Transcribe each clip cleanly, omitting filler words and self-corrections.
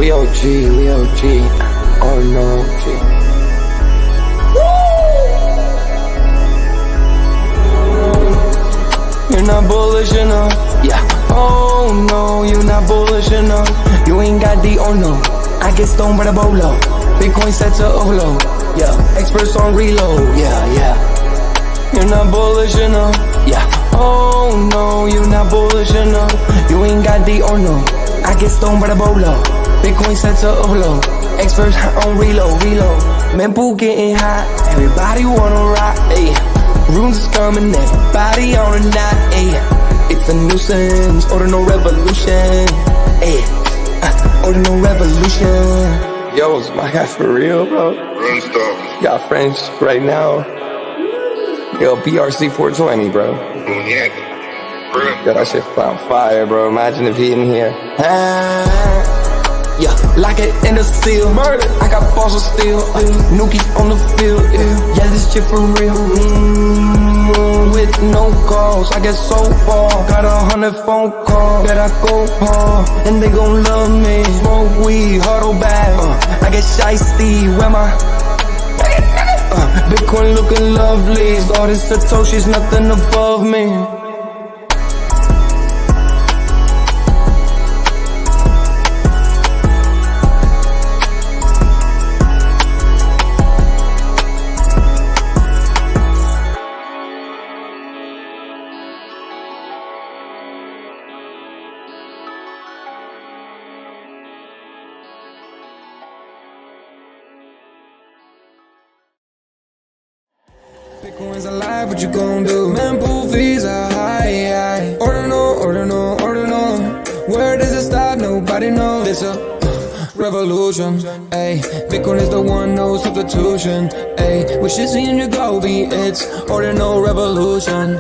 we OG, we OG. Oh no, G. You're not bullish enough, yeah. Oh no, you're not bullish enough. You ain't got the oh no. I get stoned by the bolo. Bitcoin set to Olo, yeah. Experts on reload, yeah. You're not bullish enough, yeah. Oh no, you're not bullish enough. You ain't got the oh no. I get stoned by the bolo. Bitcoin set to Olo. Experts on reload. Mempool getting hot. Everybody wanna rock, ayy. Runes is coming, everybody on a knot, ayy. It's a nuisance, Ordinal Revolution, ayy. Ordinal Revolution. Yo, is my guy for real, bro? Run stuff. Got French right now. Yo, BRC 420, bro. Yeah. Yo, that shit on fire, bro. Imagine if he in here. Yeah, like it in the steel. Murder. I got balls of steel. Nuki on the field. Yeah, this shit for real. With no calls, I get so far. Got 100 phone calls that I go hard, and they gon' love me. Smoke weed, huddle back. I get shiesty. Where my Bitcoin looking lovely. All this Satoshi's nothing above me. Bitcoin's alive, what you gon' do? Mempool fees are high. Ordinal. Where does it stop? Nobody knows. It's a revolution, ayy. Bitcoin is the one, no substitution, ayy. With Shizzy and Yagobi, it's Ordinal Revolution.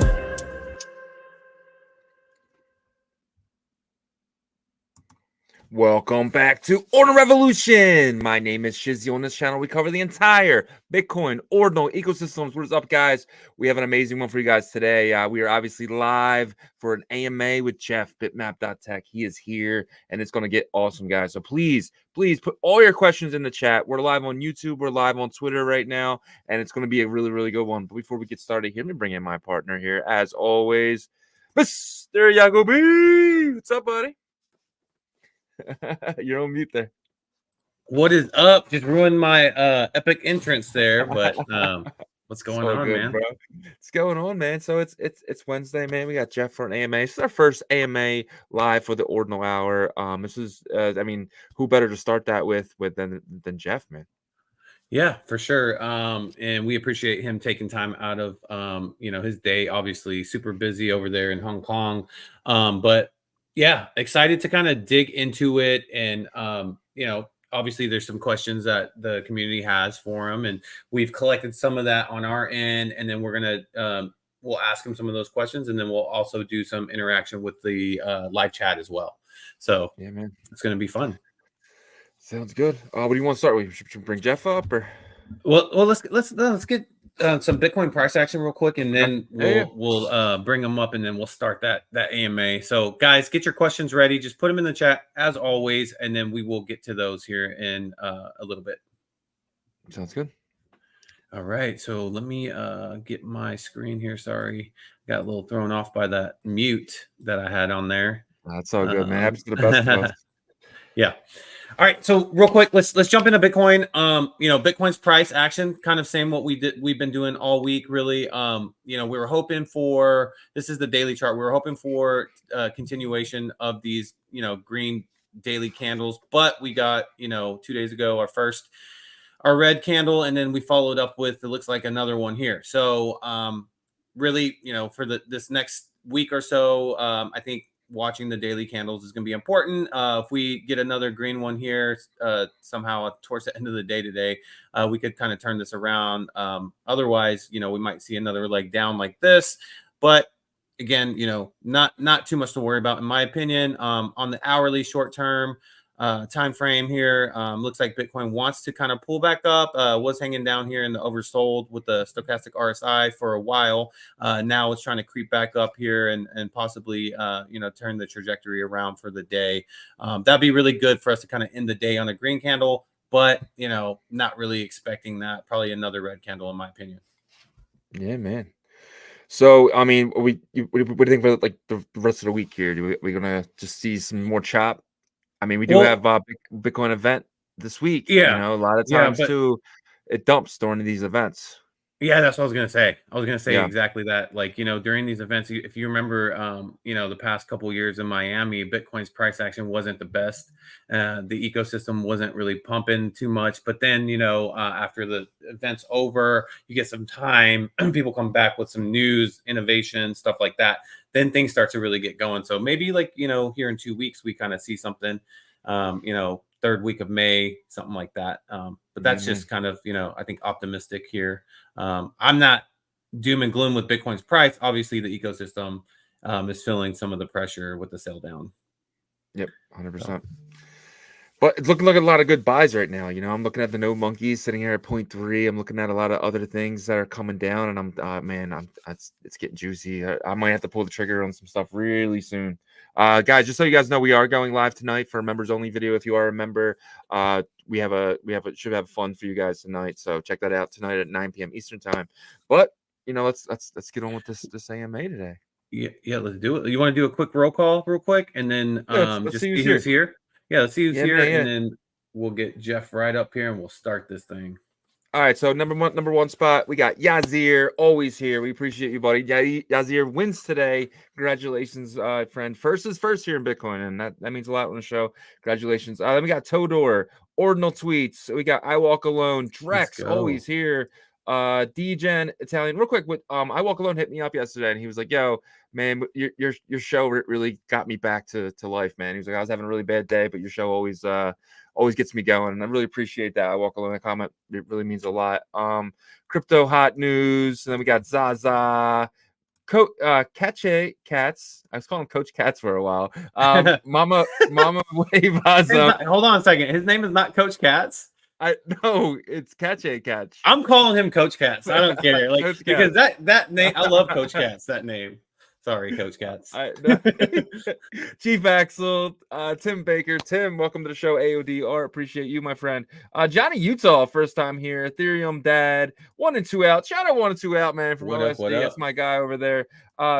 Welcome back to Ordinal Revolution. My name is Shizzy. On this channel, we cover the entire Bitcoin Ordinal ecosystems. What is up, guys? We have an amazing one for you guys today. We are obviously live for an AMA with Jeff, Bitmap.tech. He is here, and it's going to get awesome, guys. So please put all your questions in the chat. We're live on YouTube. We're live on Twitter right now, and it's going to be a really, really good one. But before we get started here, let me bring in my partner here, as always, Mr. Yagobi. What's up, buddy? You're on mute there. What is up? Just ruined my epic entrance there, but what's going on, good, man? Bro. What's going on, man? So it's Wednesday, man. We got Jeff for an AMA. This is our first AMA live for the Ordinal Hour. This is, I mean, who better to start that with than Jeff, man? Yeah, for sure. And we appreciate him taking time out of his day. Obviously, super busy over there in Hong Kong, but yeah, excited to kind of dig into it. And, obviously there's some questions that the community has for him, and we've collected some of that on our end. And then we're going to, we'll ask him some of those questions, and then we'll also do some interaction with the live chat as well. So yeah, man, it's going to be fun. Sounds good. What do you want to start with? Should we bring Jeff up, or? Well, let's get some Bitcoin price action real quick, and then we'll bring them up, and then we'll start that AMA. So guys, get your questions ready. Just put them in the chat as always, and then we will get to those here in a little bit. Sounds good. All right. So let me get my screen here. Sorry, got a little thrown off by that mute that I had on there. That's all good, man. Happens to the best of us. Yeah. All right, so real quick, let's jump into Bitcoin. Bitcoin's price action, kind of same what we've been doing all week, really. We were hoping for, this is the daily chart. We were hoping for continuation of these, green daily candles, but we got, 2 days ago, our red candle, and then we followed up with, it looks like another one here. So really, for this next week or so, I think watching the daily candles is going to be important. If we get another green one here somehow towards the end of the day today, we could kind of turn this around. Otherwise, we might see another leg down like this. But again, not too much to worry about, in my opinion. On the hourly short term, time frame here. Looks like Bitcoin wants to kind of pull back up. Was hanging down here in the oversold with the stochastic RSI for a while. Now it's trying to creep back up here and possibly turn the trajectory around for the day. That'd be really good for us to kind of end the day on a green candle, but not really expecting that. Probably another red candle in my opinion. Yeah, man. So, I mean, what do you think for like the rest of the week here? We gonna just see some more chop? I mean, we do have Bitcoin event this week. Yeah. A lot of Yeah, times too, it dumps during these events. Yeah, that's what I was gonna say. I was gonna say Yeah. exactly that. Like, during these events, if you remember, the past couple years in Miami, Bitcoin's price action wasn't the best. The ecosystem wasn't really pumping too much. But then, after the event's over, you get some time, people come back with some news, innovation, stuff like that. Then things start to really get going. So maybe like, here in 2 weeks, we kind of see something, third week of May, something like that. But that's just kind of, I think optimistic here. I'm not doom and gloom with Bitcoin's price. Obviously, the ecosystem is feeling some of the pressure with the sell down. Yep, 100%. But it's looking like a lot of good buys right now. I'm looking at the No Monkeys sitting here at 0.3. I'm looking at a lot of other things that are coming down, and it's getting juicy. I might have to pull the trigger on some stuff really soon. Guys, just so you guys know, we are going live tonight for a members only video. If you are a member, we should have fun for you guys tonight. So check that out tonight at 9 p.m. Eastern time. But let's get on with this AMA today. Yeah, let's do it. You want to do a quick roll call real quick, and then let's just see see who's here. Yeah, let's see who's here, man, and then we'll get Jeff right up here, and we'll start this thing. All right, so number one spot, we got Yazir, always here. We appreciate you, buddy. Yazir wins today. Congratulations, friend. First is first here in Bitcoin, and that means a lot on the show. Congratulations. Then we got Todor, Ordinal Tweets. We got I Walk Alone, Drex, always here. DGen Italian. Real quick, with I Walk Alone hit me up yesterday, and he was like, "Yo, man, your show really got me back to life, man." He was like, "I was having a really bad day, but your show always gets me going," and I really appreciate that. I Walk Alone, a comment, it really means a lot. Crypto hot news, and then we got Zaza. Cache Cats. I was calling Coach Cats for a while. Mama Wave Awesome. Hold on a second. His name is not Coach Cats. No, it's Cache Catch. I'm calling him Coach Cats. I don't care. Like Coach because that name, I love Coach Cats. That name. Sorry, Coach Cats. Chief Axel, Tim Baker. Tim, welcome to the show. AODR, appreciate you, my friend. Johnny Utah, first time here. Ethereum Dad, 1 and 2 out. Shout out 1 and 2 out, man, from OSD. That's my guy over there.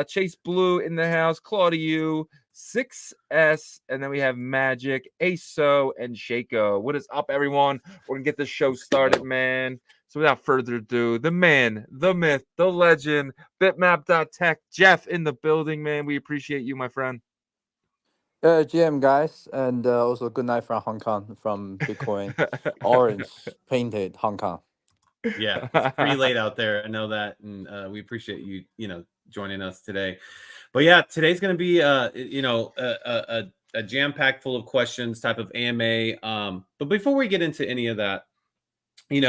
Chase Blue in the house. Claudia 6S, and then we have Magic, ASO, and Shaco. What is up, everyone? We're gonna get this show started, man. So without further ado, the man, the myth, the legend, Bitmap.tech, Jeff in the building, man. We appreciate you, my friend. GM guys, and also good night from Hong Kong, from Bitcoin orange painted Hong Kong. Yeah, it's pretty late out there. I know that, and we appreciate you, joining us today. But yeah, today's going to be, a jam packed full of questions type of AMA. But before we get into any of that, we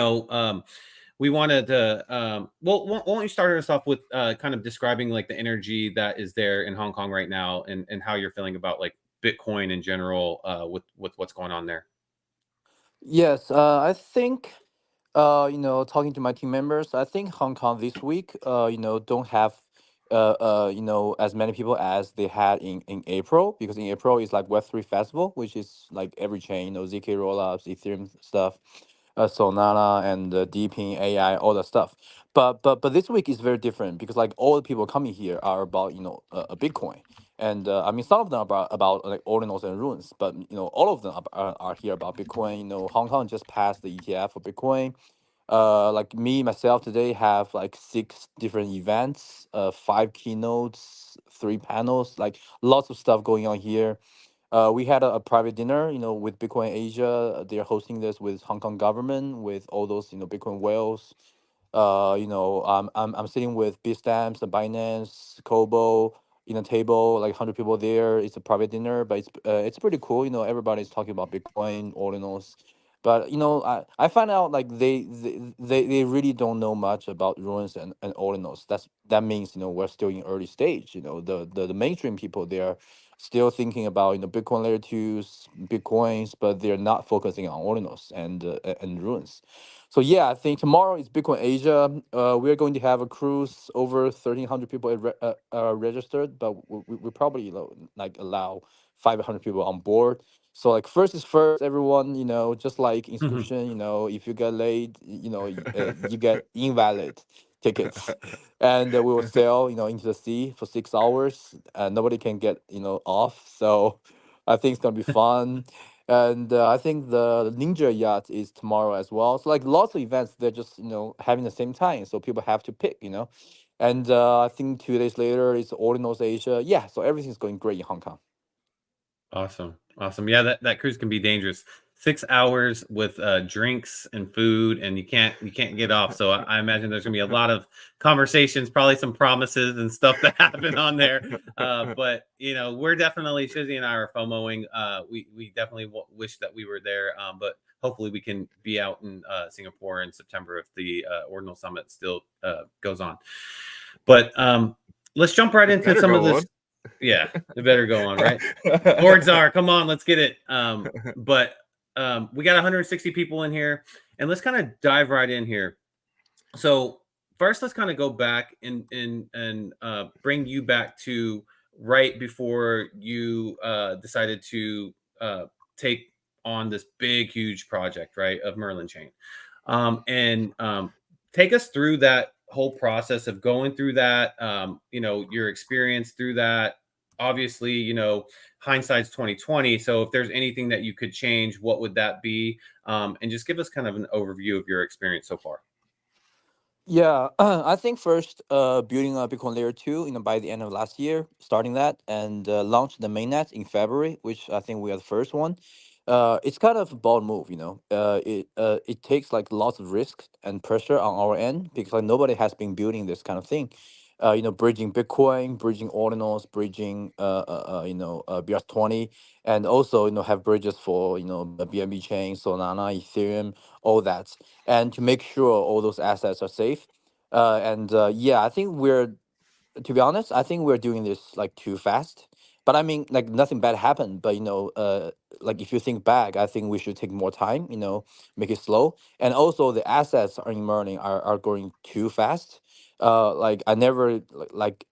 wanted to, why don't you start us off with kind of describing like the energy that is there in Hong Kong right now, and how you're feeling about like Bitcoin in general, with what's going on there. Yes, I think, talking to my team members, I think Hong Kong this week, don't have, as many people as they had in April, because in April is like Web3 Festival, which is like every chain, ZK rollups, Ethereum stuff, Solana and Deepin AI, all that stuff. But this week is very different, because like all the people coming here are about a Bitcoin, and I mean some of them are about like ordinals and runes, but all of them are here about Bitcoin. Hong Kong just passed the ETF for Bitcoin. Like me myself today have like 6 different events, 5 keynotes, 3 panels, like lots of stuff going on here. We had a private dinner, with Bitcoin Asia. They're hosting this with Hong Kong government, with all those, Bitcoin whales. I'm sitting with Bitstamps, the Binance, Kobo, in a table, like 100 people there. It's a private dinner, but it's pretty cool. Everybody's talking about Bitcoin, ordinals. But I find out like they really don't know much about ruins and ordinals. That means we're still in early stage. The mainstream people there still thinking about Bitcoin layer twos, Bitcoins, but they're not focusing on ordinals and ruins. So yeah, I think tomorrow is Bitcoin Asia. We are going to have a cruise. Over 1,300 people registered, but we probably like allow 500 people on board. So like first is first, everyone. Just like inscription. If you get late, you get invalid tickets, and we will sail into the sea for 6 hours. Nobody can get off. So I think it's gonna be fun. And I think the Ninja Yacht is tomorrow as well. So like lots of events, they're just having the same time, so people have to pick. And I think 2 days later is Ordinals Asia. Yeah, so everything's going great in Hong Kong. Awesome. Yeah, that cruise can be dangerous. 6 hours with drinks and food, and you can't get off. So I imagine there's gonna be a lot of conversations, probably some promises and stuff that happen on there. But we're definitely, Shizzy and I are FOMOing. We definitely wish that we were there. But hopefully we can be out in Singapore in September if the Ordinal Summit still goes on. But let's jump right into some of this. Yeah, it better go on, right? Lord Czar, come on, let's get it. But we got 160 people in here, and let's kind of dive right in here. So first, let's kind of go back and bring you back to right before you decided to take on this big, huge project, right, of Merlin Chain, and take us through that whole process of going through that, your experience through that. Obviously, hindsight's 2020. So if there's anything that you could change, what would that be? And just give us kind of an overview of your experience so far. Yeah, I think first, building a Bitcoin layer two, by the end of last year, starting that and launched the mainnet in February, which I think we are the first one. It's kind of a bold move. It takes like lots of risk and pressure on our end because like nobody has been building this kind of thing. Bridging Bitcoin, bridging ordinals, bridging BRC20, and also have bridges for the BNB chain, Solana, Ethereum, all that, and to make sure all those assets are safe. And yeah, I think to be honest, I think we're doing this like too fast. But I mean, like nothing bad happened. But like if you think back, I think we should take more time. Make it slow. And also, the assets are emerging are going too fast. Like I never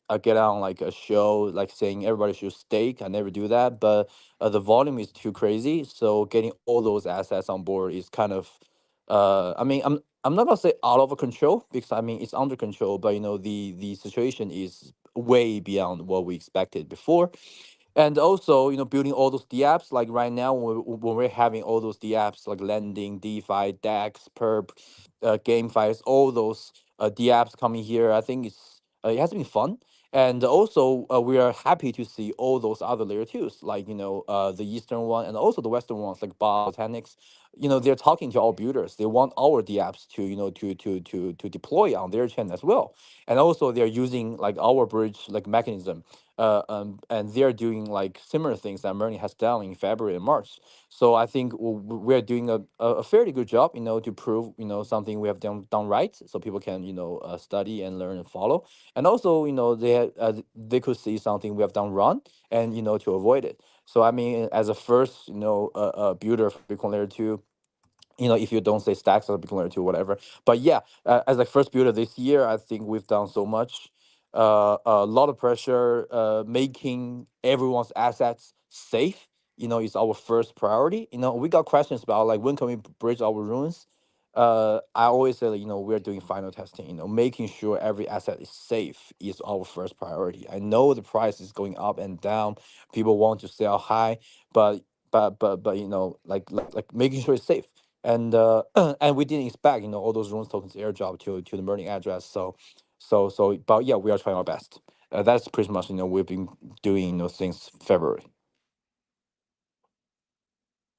I get on like a show like saying everybody should stake. I never do that. But the volume is too crazy. So getting all those assets on board is kind of, I mean, I'm not gonna say out of control because I mean it's under control, but the situation is way beyond what we expected before. And also building all those dApps like right now when we're having all those dApps like lending, DeFi, DEX, perp, GameFi, all those dApps coming here. I think it has been fun. And also we are happy to see all those other layer twos like the eastern one and also the western ones like Botanics. They're talking to our builders. They want our dApps to to deploy on their chain as well. And also they're using like our bridge like mechanism, and they're doing like similar things that Merlin has done in February and March. So I think we're doing a fairly good job, to prove something we have done right, so people can study and learn and follow. And also they could see something we have done wrong and to avoid it. So I mean, as a first builder for Bitcoin Layer 2, if you don't say stacks or Bitcoin Layer 2, whatever. But yeah, as like first builder this year, I think we've done so much. A lot of pressure, making everyone's assets safe. Is our first priority. We got questions about like when can we bridge our ruins. I always say, we're doing final testing. Making sure every asset is safe is our first priority. I know the price is going up and down. People want to sell high, but like making sure it's safe. And and we didn't expect all those runes tokens airdrop to the Merlin address. So but yeah, we are trying our best. That's pretty much we've been doing since February.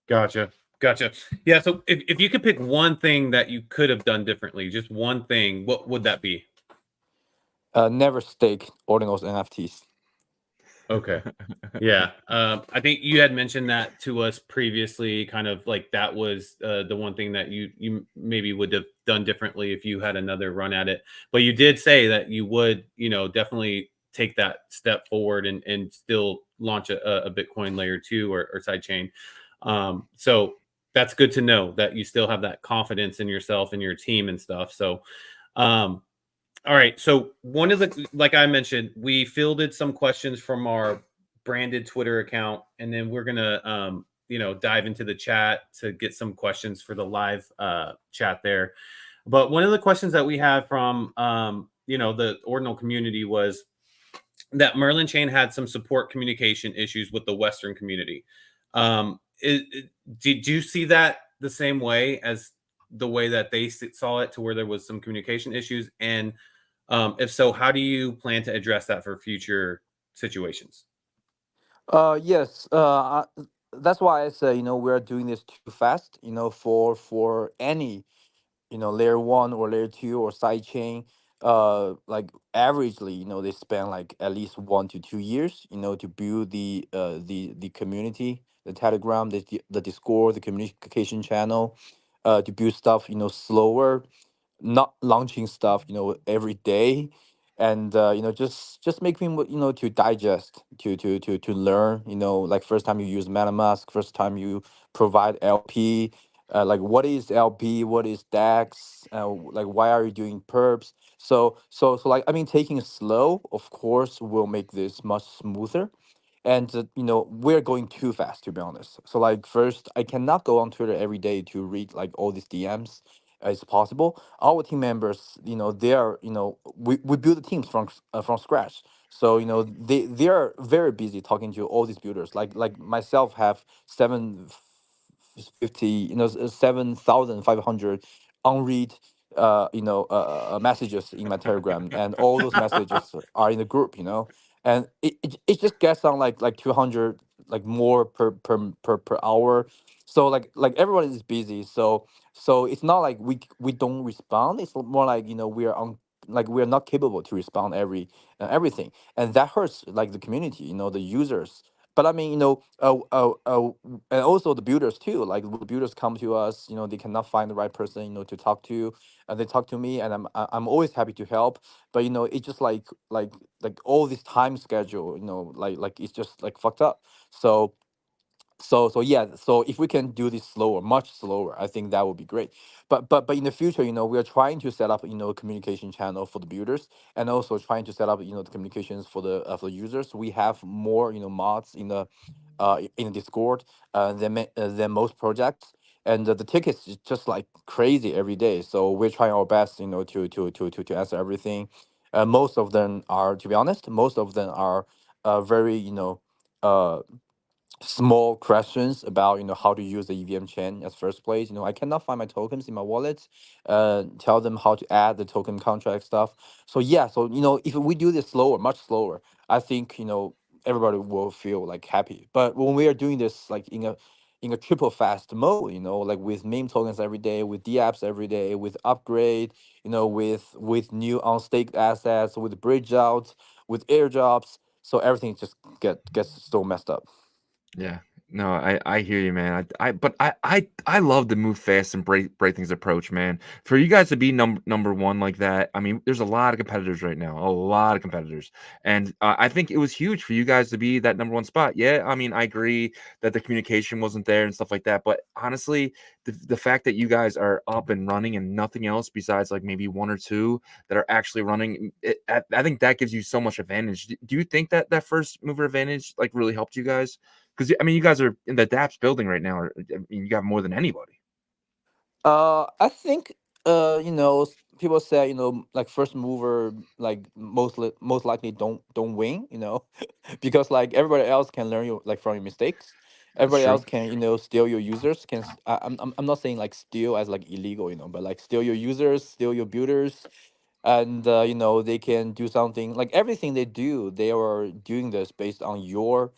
Gotcha. Yeah. So if you could pick one thing that you could have done differently, just one thing, what would that be? Never stake ordinals NFTs. Okay. Yeah. I think you had mentioned that to us previously, kind of like that was the one thing that you maybe would have done differently if you had another run at it. But you did say that you would, definitely take that step forward and still launch a Bitcoin layer 2 or side chain. So that's good to know that you still have that confidence in yourself and your team and stuff. So um, all right. So one of the, like I mentioned, we fielded some questions from our branded Twitter account, and then we're gonna, dive into the chat to get some questions for the live chat there. But one of the questions that we had from, the Ordinal community was that Merlin Chain had some support communication issues with the Western community. Did you see that the same way as the way that they saw it, to where there was some communication issues? And if so, how do you plan to address that for future situations? Yes. That's why I say, we're doing this too fast. For any, layer one or layer two or side chain, like averagely, they spend like at least 1 to 2 years, to build the community, the Telegram, the Discord, the communication channel, to build stuff, slower, not launching stuff, every day, and just making to digest, to learn, like first time you use MetaMask, first time you provide LP, like what is LP, what is DAX, like why are you doing perps? So like, I mean, taking it slow, of course, will make this much smoother. And we're going too fast, to be honest. So like, first, I cannot go on Twitter every day to read like all these DMs as possible. Our team members, they are, we build the teams from scratch. So they are very busy talking to all these builders. Like myself have 750, 7,500 unread messages in my Telegram, and all those messages are in the group, and it just gets on like 200, like more per hour. So like everyone is busy. So it's not like we don't respond. It's more like, we are on, like we are not capable to respond everything, and that hurts like the community, the users. But I mean, and also the builders too. Like the builders come to us, they cannot find the right person, to talk to, and they talk to me, and I'm always happy to help. But it's just like all this time schedule, like it's just like fucked up. So yeah, so if we can do this slower, much slower, I think that would be great. But in the future, we are trying to set up, a communication channel for the builders, and also trying to set up, the communications for the users. We have more, mods in the Discord than most projects, and the tickets is just like crazy every day. So we're trying our best, to answer everything. Most of them are, to be honest, most of them are very, uh small questions about, how to use the EVM chain as first place. I cannot find my tokens in my wallet. Tell them how to add the token contract stuff. So yeah, so if we do this slower, much slower, I think everybody will feel like happy. But when we are doing this like in a triple fast mode, like with meme tokens every day, with dApps every day, with upgrade, with new unstaked assets, with bridge outs, with airdrops, so everything just gets so messed up. Yeah. No, I hear you, man. I love the move fast and break things approach, man. For you guys to be number one like that, I mean, there's a lot of competitors right now, a lot of competitors, and I think it was huge for you guys to be that number one spot. Yeah, I mean, I agree that the communication wasn't there and stuff like that, but honestly, the fact that you guys are up and running and nothing else besides like maybe one or two that are actually running, I think that gives you so much advantage. Do you think that that first mover advantage like really helped you guys? Because I mean, you guys are in the DApps building right now. I mean, you got more than anybody. I think people say, like first mover, like most likely don't win, because like everybody else can learn like from your mistakes. That's Everybody true. else can, steal your users. I'm not saying like steal as like illegal, but like steal your users, steal your builders, and they can do something like everything they do. They are doing this based on your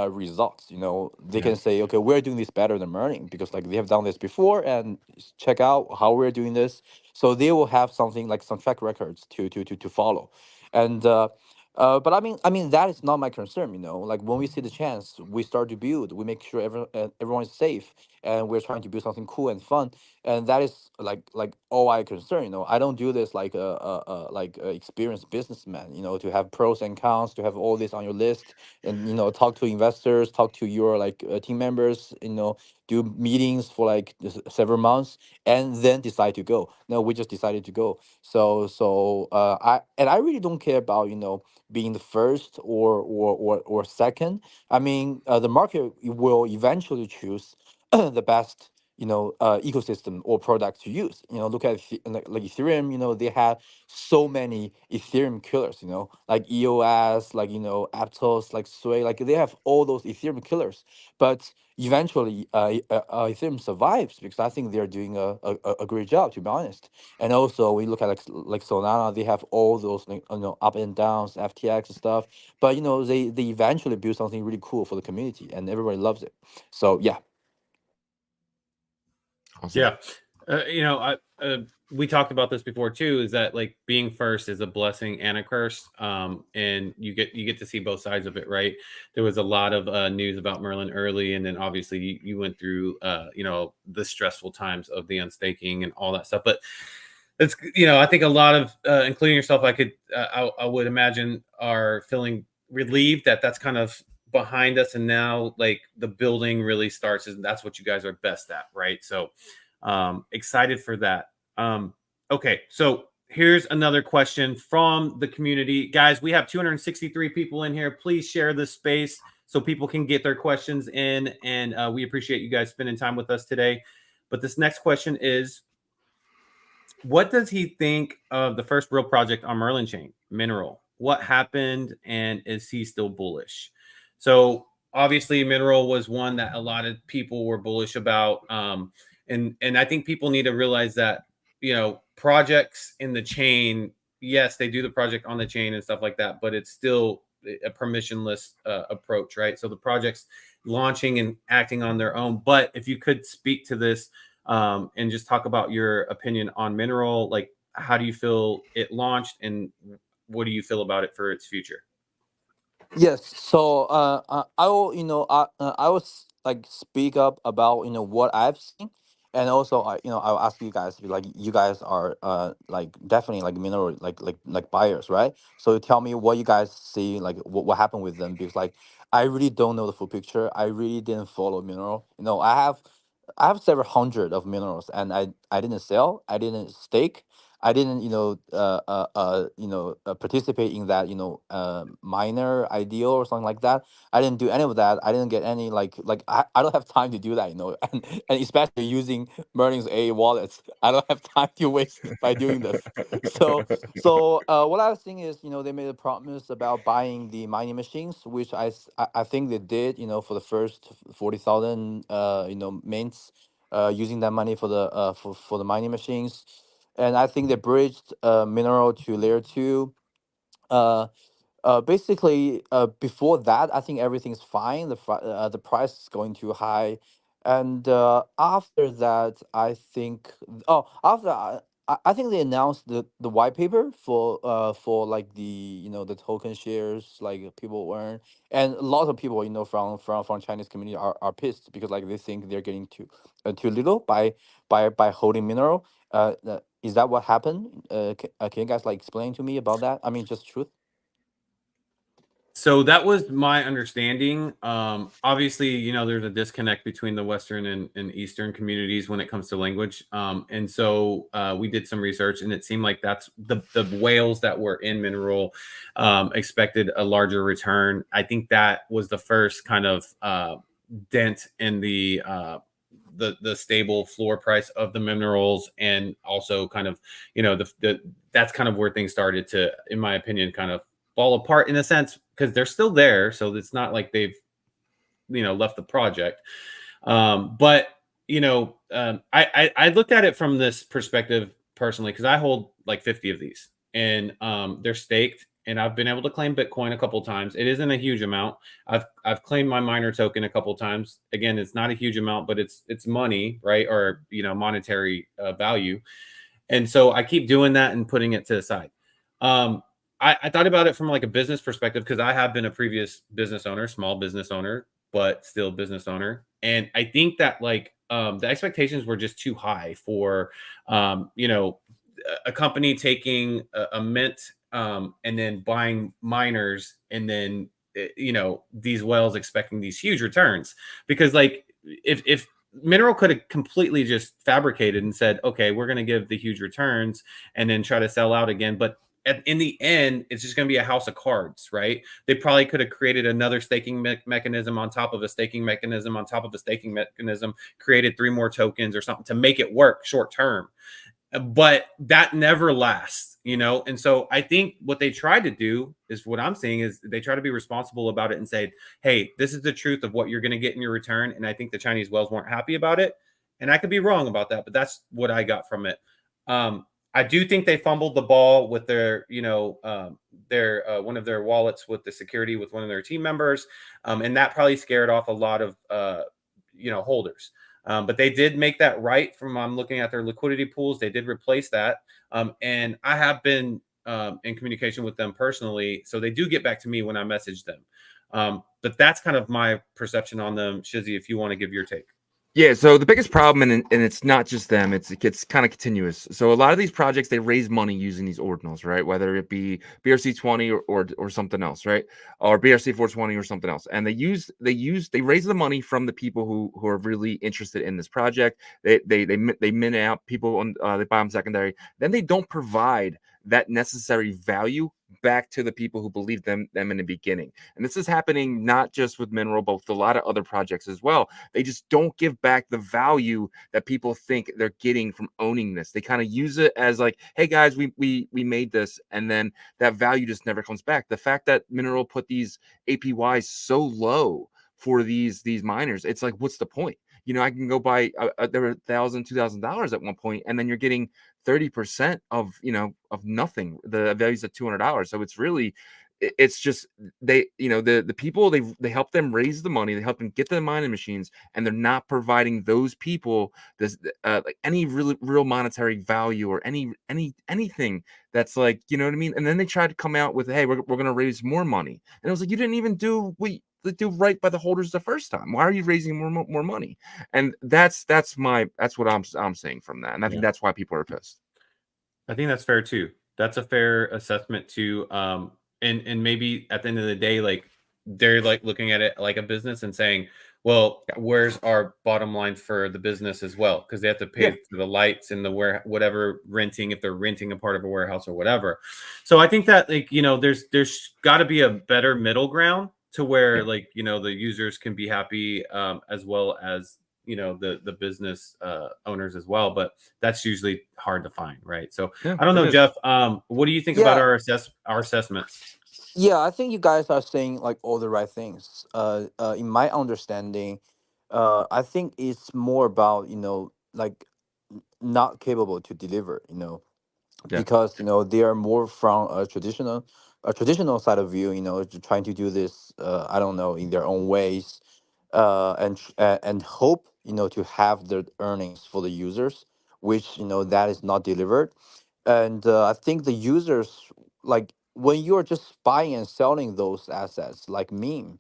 results. They Yeah. can say, okay, we're doing this better than Learning because like they have done this before, and check out how we're doing this. So they will have something like some track records to follow. And but I mean that is not my concern. Like when we see the chance, we start to build, we make sure everyone is safe, and we're trying to build something cool and fun. And that is like all I concern. I don't do this like a experienced businessman. To have pros and cons, to have all this on your list, and talk to investors, talk to your like team members. Do meetings for like several months, and then decide to go. No, we just decided to go. I really don't care about being the first or second. I mean, the market will eventually choose the best ecosystem or product to use. Look at like Ethereum. They have so many Ethereum killers. Like EOS, like Aptos, like Sway. Like they have all those Ethereum killers, but eventually Ethereum survives because I think they're doing a great job, to be honest. And also we look at like Solana, they have all those like, up and downs, FTX and stuff. But they eventually build something really cool for the community, and everybody loves it. So yeah. Awesome. Yeah. We talked about this before too, is that like being first is a blessing and a curse. And you get to see both sides of it, right? There was a lot of news about Merlin early, and then obviously you went through the stressful times of the unstaking and all that stuff. But it's I think a lot of including yourself, I would imagine, are feeling relieved that that's kind of behind us, and now like the building really starts, and that's what you guys are best at, right? So excited for that. Okay, so here's another question from the community. Guys, we have 263 people in here. Please share this space so people can get their questions in, and we appreciate you guys spending time with us today. But this next question is, what does he think of the first real project on Merlin Chain, Mineral? What happened, and is he still bullish? So obviously Mineral was one that a lot of people were bullish about. And I think people need to realize that, projects in the chain, yes, they do the project on the chain and stuff like that, but it's still a permissionless approach, right? So the project's launching and acting on their own. But if you could speak to this and just talk about your opinion on Mineral, like how do you feel it launched, and what do you feel about it for its future? Yes. So I will I will like speak up about what I've seen, and also I'll ask you guys, like you guys are like definitely like mineral like buyers, right? So tell me what you guys see, like what happened with them, because like I really don't know the full picture. I really didn't follow mineral. I have several hundred of minerals, and I didn't sell, I didn't stake, I didn't participate in that minor ideal or something like that. I didn't do any of that. I didn't get any I don't have time to do that, and especially using Merlin's A wallets. I don't have time to waste by doing this. So what I was thinking is, they made a promise about buying the mining machines, which I think they did, for the first 40,000 mints, using that money for the for the mining machines. And I think they bridged mineral to layer two. Uh, Basically, before that, I think everything's fine. The price is going too high, and after that, I think. Oh, after I think they announced the white paper for like the the token shares like people earn, and a lot of people from Chinese community are pissed because like they think they're getting too little by holding mineral. Is that what happened? Can you guys like explain to me about that? I mean, just truth. So that was my understanding. Obviously, there's a disconnect between the Western and Eastern communities when it comes to language. And so we did some research, and it seemed like that's the whales that were in Mineral expected a larger return. I think that was the first kind of dent in the stable floor price of the minerals, and also kind of that's kind of where things started to, in my opinion, kind of fall apart in a sense, because they're still there, so it's not like they've left the project. But I looked at it from this perspective personally, because I hold like 50 of these, and they're staked, and I've been able to claim Bitcoin a couple times. It isn't a huge amount. I've claimed my miner token a couple times. Again, it's not a huge amount, but it's money, right? Or monetary value. And so I keep doing that and putting it to the side. I thought about it from like a business perspective, because I have been a previous business owner, small business owner, but still business owner. And I think that like the expectations were just too high for, you know, a company taking a mint and then buying miners and then, you know, these whales expecting these huge returns. Because like if Mineral could have completely just fabricated and said, okay, we're going to give the huge returns and then try to sell out again. But in the end, it's just going to be a house of cards, right? They probably could have created another staking mechanism on top of a staking mechanism on top of a staking mechanism, created 3 more tokens or something to make it work short term. But that never lasts, you know? And so I think what they tried to do is what I'm seeing is they try to be responsible about it and say, hey, this is the truth of what you're going to get in your return. And I think the Chinese whales weren't happy about it. And I could be wrong about that, but that's what I got from it. I do think they fumbled the ball with their, you know, their one of their wallets with the security with one of their team members. And that probably scared off a lot of, you know, holders. But they did make that right from I'm looking at their liquidity pools. They did replace that. And I have been in communication with them personally. So they do get back to me when I message them. But that's kind of my perception on them. Shizzy, if you want to give your take. Yeah, so the biggest problem, and it's not just them, it gets kind of continuous. So a lot of these projects, they raise money using these ordinals, right? Whether it be BRC20 or something else, right? Or BRC420 or something else. And they raise the money from the people who are really interested in this project. They mint out people on they buy them secondary. Then they don't provide that necessary value back to the people who believed them in the beginning. And this is happening not just with Mineral, but with a lot of other projects as well. They just don't give back the value that people think they're getting from owning this. They kind of use it as like, hey guys, we made this, and then that value just never comes back. The fact that Mineral put these APYs so low for these miners, it's like, what's the point? You know, I can go buy there were $1,000, $2,000 at one point, and then you're getting 30% of, you know, of nothing. The value's at $200. So it's really, it's just they, you know, the people they help them raise the money, they help them get the mining machines, and they're not providing those people this like any real monetary value or anything that's like, you know what I mean. And then they tried to come out with, hey, we're gonna raise more money, and it was like, you didn't even do right by the holders the first time. Why are you raising more money? And that's what I'm saying from that. And I think that's why people are pissed. I think that's fair too. That's a fair assessment too. And maybe at the end of the day, like they're like looking at it like a business and saying, well, where's our bottom line for the business as well? Because they have to pay for the lights and the whatever renting, if they're renting a part of a warehouse or whatever. So I think that, like, you know, there's got to be a better middle ground to where like, you know, the users can be happy as well as, you know, the business owners as well. But that's usually hard to find, right? So I don't know, Jeff, what do you think about our assessments? Yeah, I think you guys are saying like all the right things. In my understanding, I think it's more about, you know, like not capable to deliver, you know, because, you know, they are more from a traditional side of view, you know, trying to do this, I don't know, in their own ways, and hope, you know, to have the earnings for the users, which, you know, that is not delivered. And I think the users, like when you're just buying and selling those assets like meme,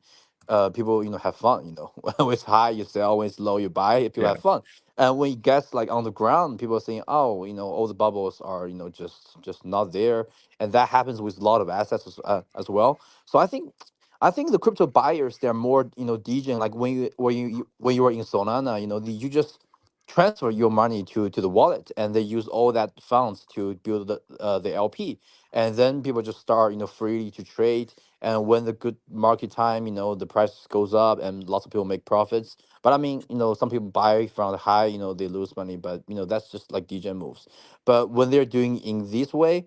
people, you know, have fun, you know. When it's high you sell, when it's low you buy, people have fun. And when it gets like on the ground, people are saying, oh, you know, all the bubbles are, you know, just not there. And that happens with a lot of assets as well. So I think the crypto buyers, they're more, you know, DJing, like when you were in Solana, you know, you just transfer your money to the wallet, and they use all that funds to build the LP, and then people just start, you know, freely to trade. And when the good market time, you know, the price goes up and lots of people make profits. But I mean, you know, some people buy from the high, you know, they lose money, but you know, that's just like DJ moves. But when they're doing in this way,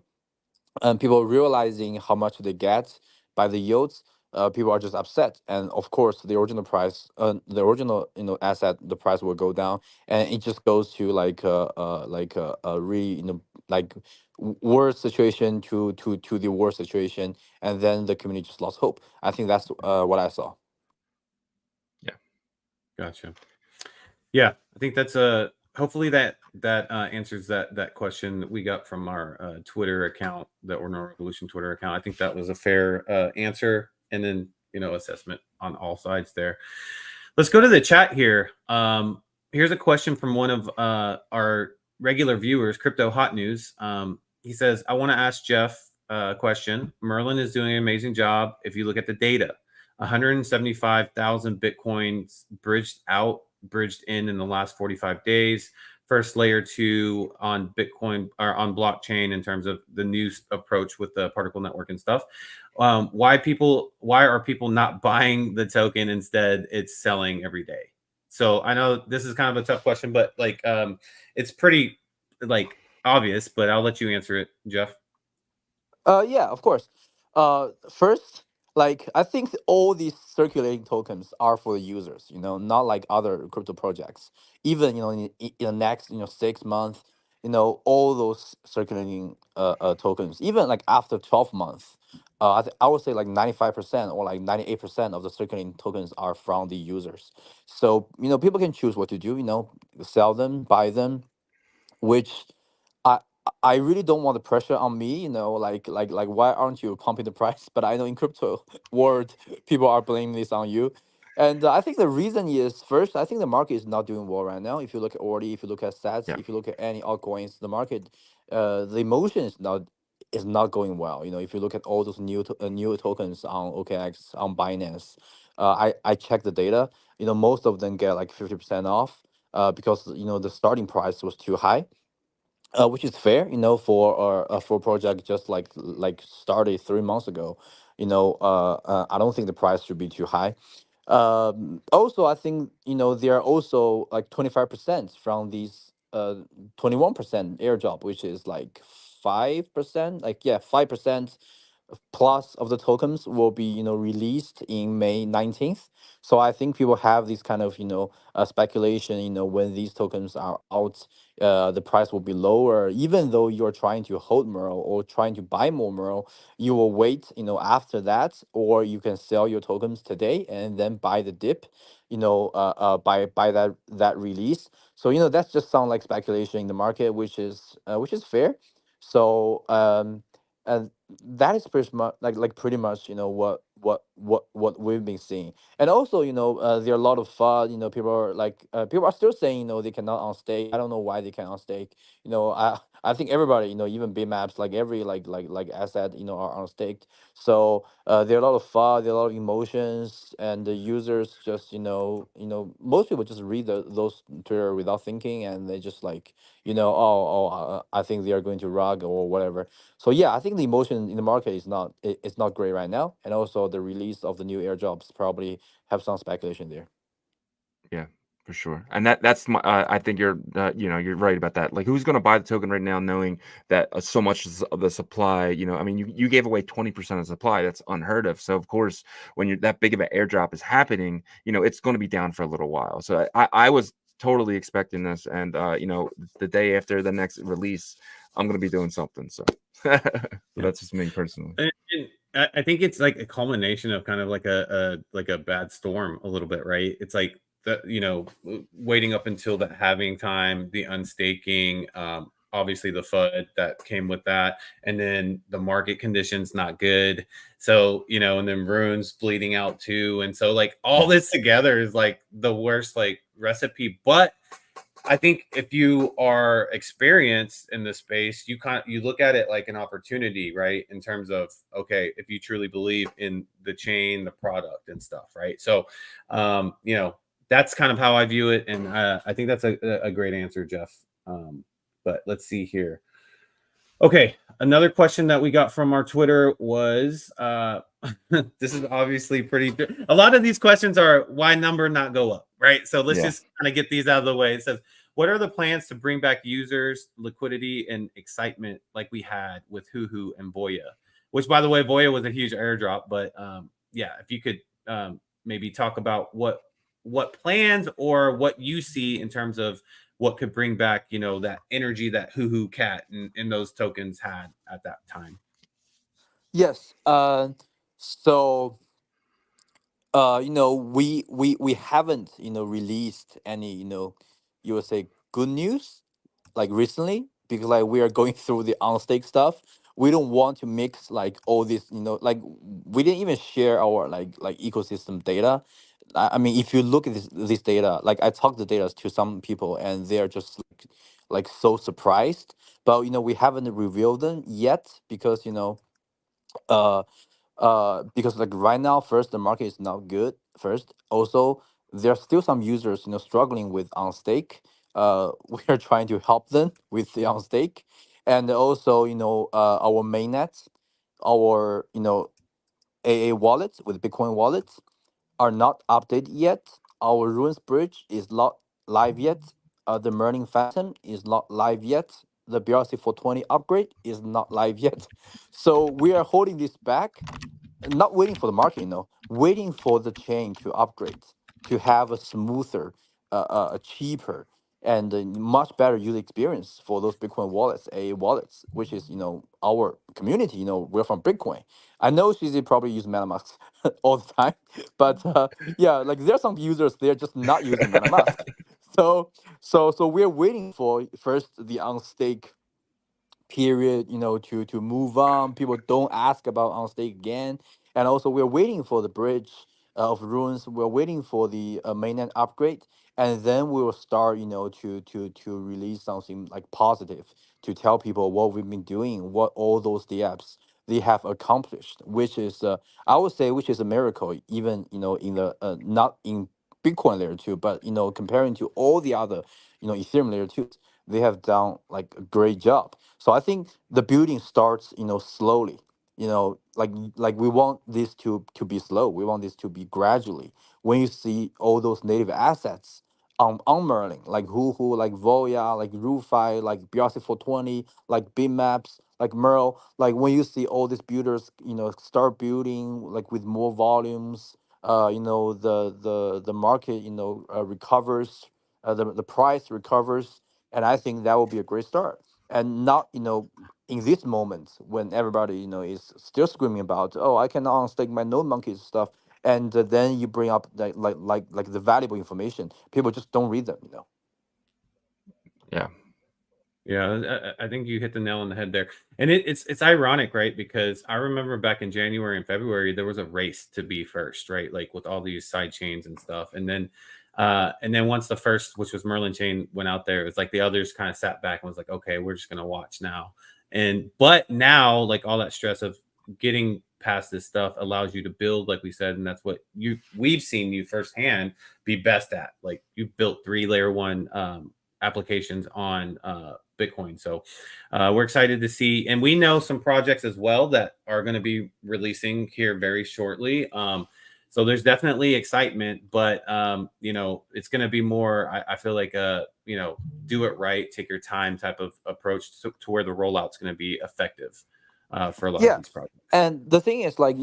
and people realizing how much they get by the yields, people are just upset. And of course, the original price, the original, you know, asset, the price will go down, and it just goes to like a really, you know, like worse situation to the worst situation, and then the community just lost hope. I think that's what I saw. Gotcha. Yeah, I think that's hopefully that answers that question that we got from our Twitter account, the Ordinal Revolution Twitter account. I think that was a fair answer, and then, you know, assessment on all sides there. Let's go to the chat here. Here's a question from one of our regular viewers, Crypto Hot News. He says, I want to ask Jeff a question. Merlin is doing an amazing job. If you look at the data, 175,000 Bitcoins bridged in the last 45 days. First layer 2 on Bitcoin or on blockchain in terms of the new approach with the particle network and stuff. Why are people not buying the token? Instead, it's selling every day. So I know this is kind of a tough question, but like it's pretty like obvious, but I'll let you answer it, Jeff. Yeah, of course. First, like I think all these circulating tokens are for the users, not like other crypto projects. Even in the next 6 months, all those circulating tokens, even like after 12 months, I would say like 95% or like 98% of the circulating tokens are from the users. So people can choose what to do. Sell them, buy them, which I I really don't want the pressure on me, like why aren't you pumping the price? But I know in crypto world, people are blaming this on you. And I think the reason is first, I think the market is not doing well right now. If you look at Ordi, if you look at Sats, Yeah. if you look at any altcoins, the market, the emotion is not going well. If you look at all those new tokens on OKX, on Binance, I checked the data. Most of them get like 50% off, because the starting price was too high, which is fair, for a project just like started 3 months ago. I don't think the price should be too high. Also, I think there are also like 25% from these 21% airdrop, which is like 5%, like yeah, 5% plus of the tokens will be released in May 19th. So I think people have this kind of speculation, when these tokens are out, the price will be lower. Even though you're trying to hold Merl or trying to buy more Merl, you will wait after that, or you can sell your tokens today and then buy the dip, by that release. So that's just sound like speculation in the market, which is fair. So and that is pretty much like pretty much what we've been seeing. And also there are a lot of people are like people are still saying they cannot on stake. I don't know why they can't on stake. I think everybody, even Bitmaps, like every like asset, are on staked. So there are a lot of fun, there are a lot of emotions, and the users just most people just read those Twitter without thinking, and they just like I think they are going to rug or whatever. So yeah, I think the emotion in the market it's not great right now, and also the release of the new airdrops probably have some speculation there. Yeah, for sure. And that's my. I think you're right about that. Like, who's going to buy the token right now, knowing that so much of the supply? I mean, you gave away 20% of supply. That's unheard of. So of course, when you're that big of an airdrop is happening, it's going to be down for a little while. So I was totally expecting this, and the day after the next release, I'm going to be doing something. So, so that's just me personally. And I think it's like a culmination of kind of like a bad storm a little bit, right? It's like waiting up until the halving time, the unstaking, obviously the FUD that came with that, and then the market conditions not good. So and then runes bleeding out too, and so like all this together is like the worst like recipe. But I think if you are experienced in this space, you look at it like an opportunity, right? In terms of, okay, if you truly believe in the chain, the product and stuff, right? So, that's kind of how I view it. And I think that's a great answer, Jeff. But let's see here. Okay, another question that we got from our Twitter was, this is obviously a lot of these questions are why number not go up, right? So let's just kind of get these out of the way. It says, what are the plans to bring back users, liquidity, and excitement like we had with Hoohoo and Voya? Which, by the way, Voya was a huge airdrop. But yeah, if you could maybe talk about what plans or what you see in terms of what could bring back, that energy that Hoohoo Cat and those tokens had at that time. Yes. So we haven't released any you would say good news like recently, because like we are going through the on stake stuff. we don't want to mix like all this, like we didn't even share our like ecosystem data. I mean, if you look at this data, like I talked the data to some people and they're just like so surprised, but we haven't revealed them yet because uh because like right now, first, the market is not good. First, also, there are still some users struggling with on stake. We are trying to help them with the on stake. And also our mainnet, our AA wallets with Bitcoin wallets are not updated yet. Our ruins bridge is not live yet. The Merlin Phantom is not live yet. The BRC 420 upgrade is not live yet. So we are holding this back, not waiting for the market, waiting for the chain to upgrade, to have a smoother, a cheaper, and a much better user experience for those Bitcoin wallets, a wallets, which is our community. We're from Bitcoin. I know Shizzy probably use MetaMask all the time, but yeah, like there's some users they're just not using MetaMask. So we're waiting for first the unstake period, to move on. People don't ask about on stake again. And also we're waiting for the bridge of ruins. We're waiting for the mainnet upgrade, and then we will start, to release something like positive to tell people what we've been doing, what all those dApps they have accomplished, which is I would say which is a miracle, even in the not in Bitcoin layer two, but comparing to all the other Ethereum layer twos, they have done like a great job. So I think the building starts, slowly. Like we want this to be slow. We want this to be gradually. When you see all those native assets on Merlin, like Hoo, like Voya, like Rufi, like BRC 420, like Bitmaps, like Merl, like when you see all these builders, start building like with more volumes, the market, recovers, the price recovers, and I think that will be a great start. And not in this moment when everybody is still screaming about, oh, I cannot unstake my node monkeys stuff, and then you bring up like the valuable information, people just don't read them. Yeah. Yeah, I think you hit the nail on the head there. And it's ironic, right? Because I remember back in January and February, there was a race to be first, right? Like with all these side chains and stuff. And then once the first, which was Merlin Chain, went out there, it was like the others kind of sat back and was like, okay, we're just gonna watch now. But now, like all that stress of getting past this stuff allows you to build, like we said, and that's what we've seen you firsthand be best at. Like you built 3 layer 1 applications on Bitcoin. So we're excited to see, and we know some projects as well that are going to be releasing here very shortly. So there's definitely excitement, but it's going to be more, I feel like do it right, take your time type of approach to where the rollout's going to be effective for a lot of Yeah. these projects. And the thing is, like,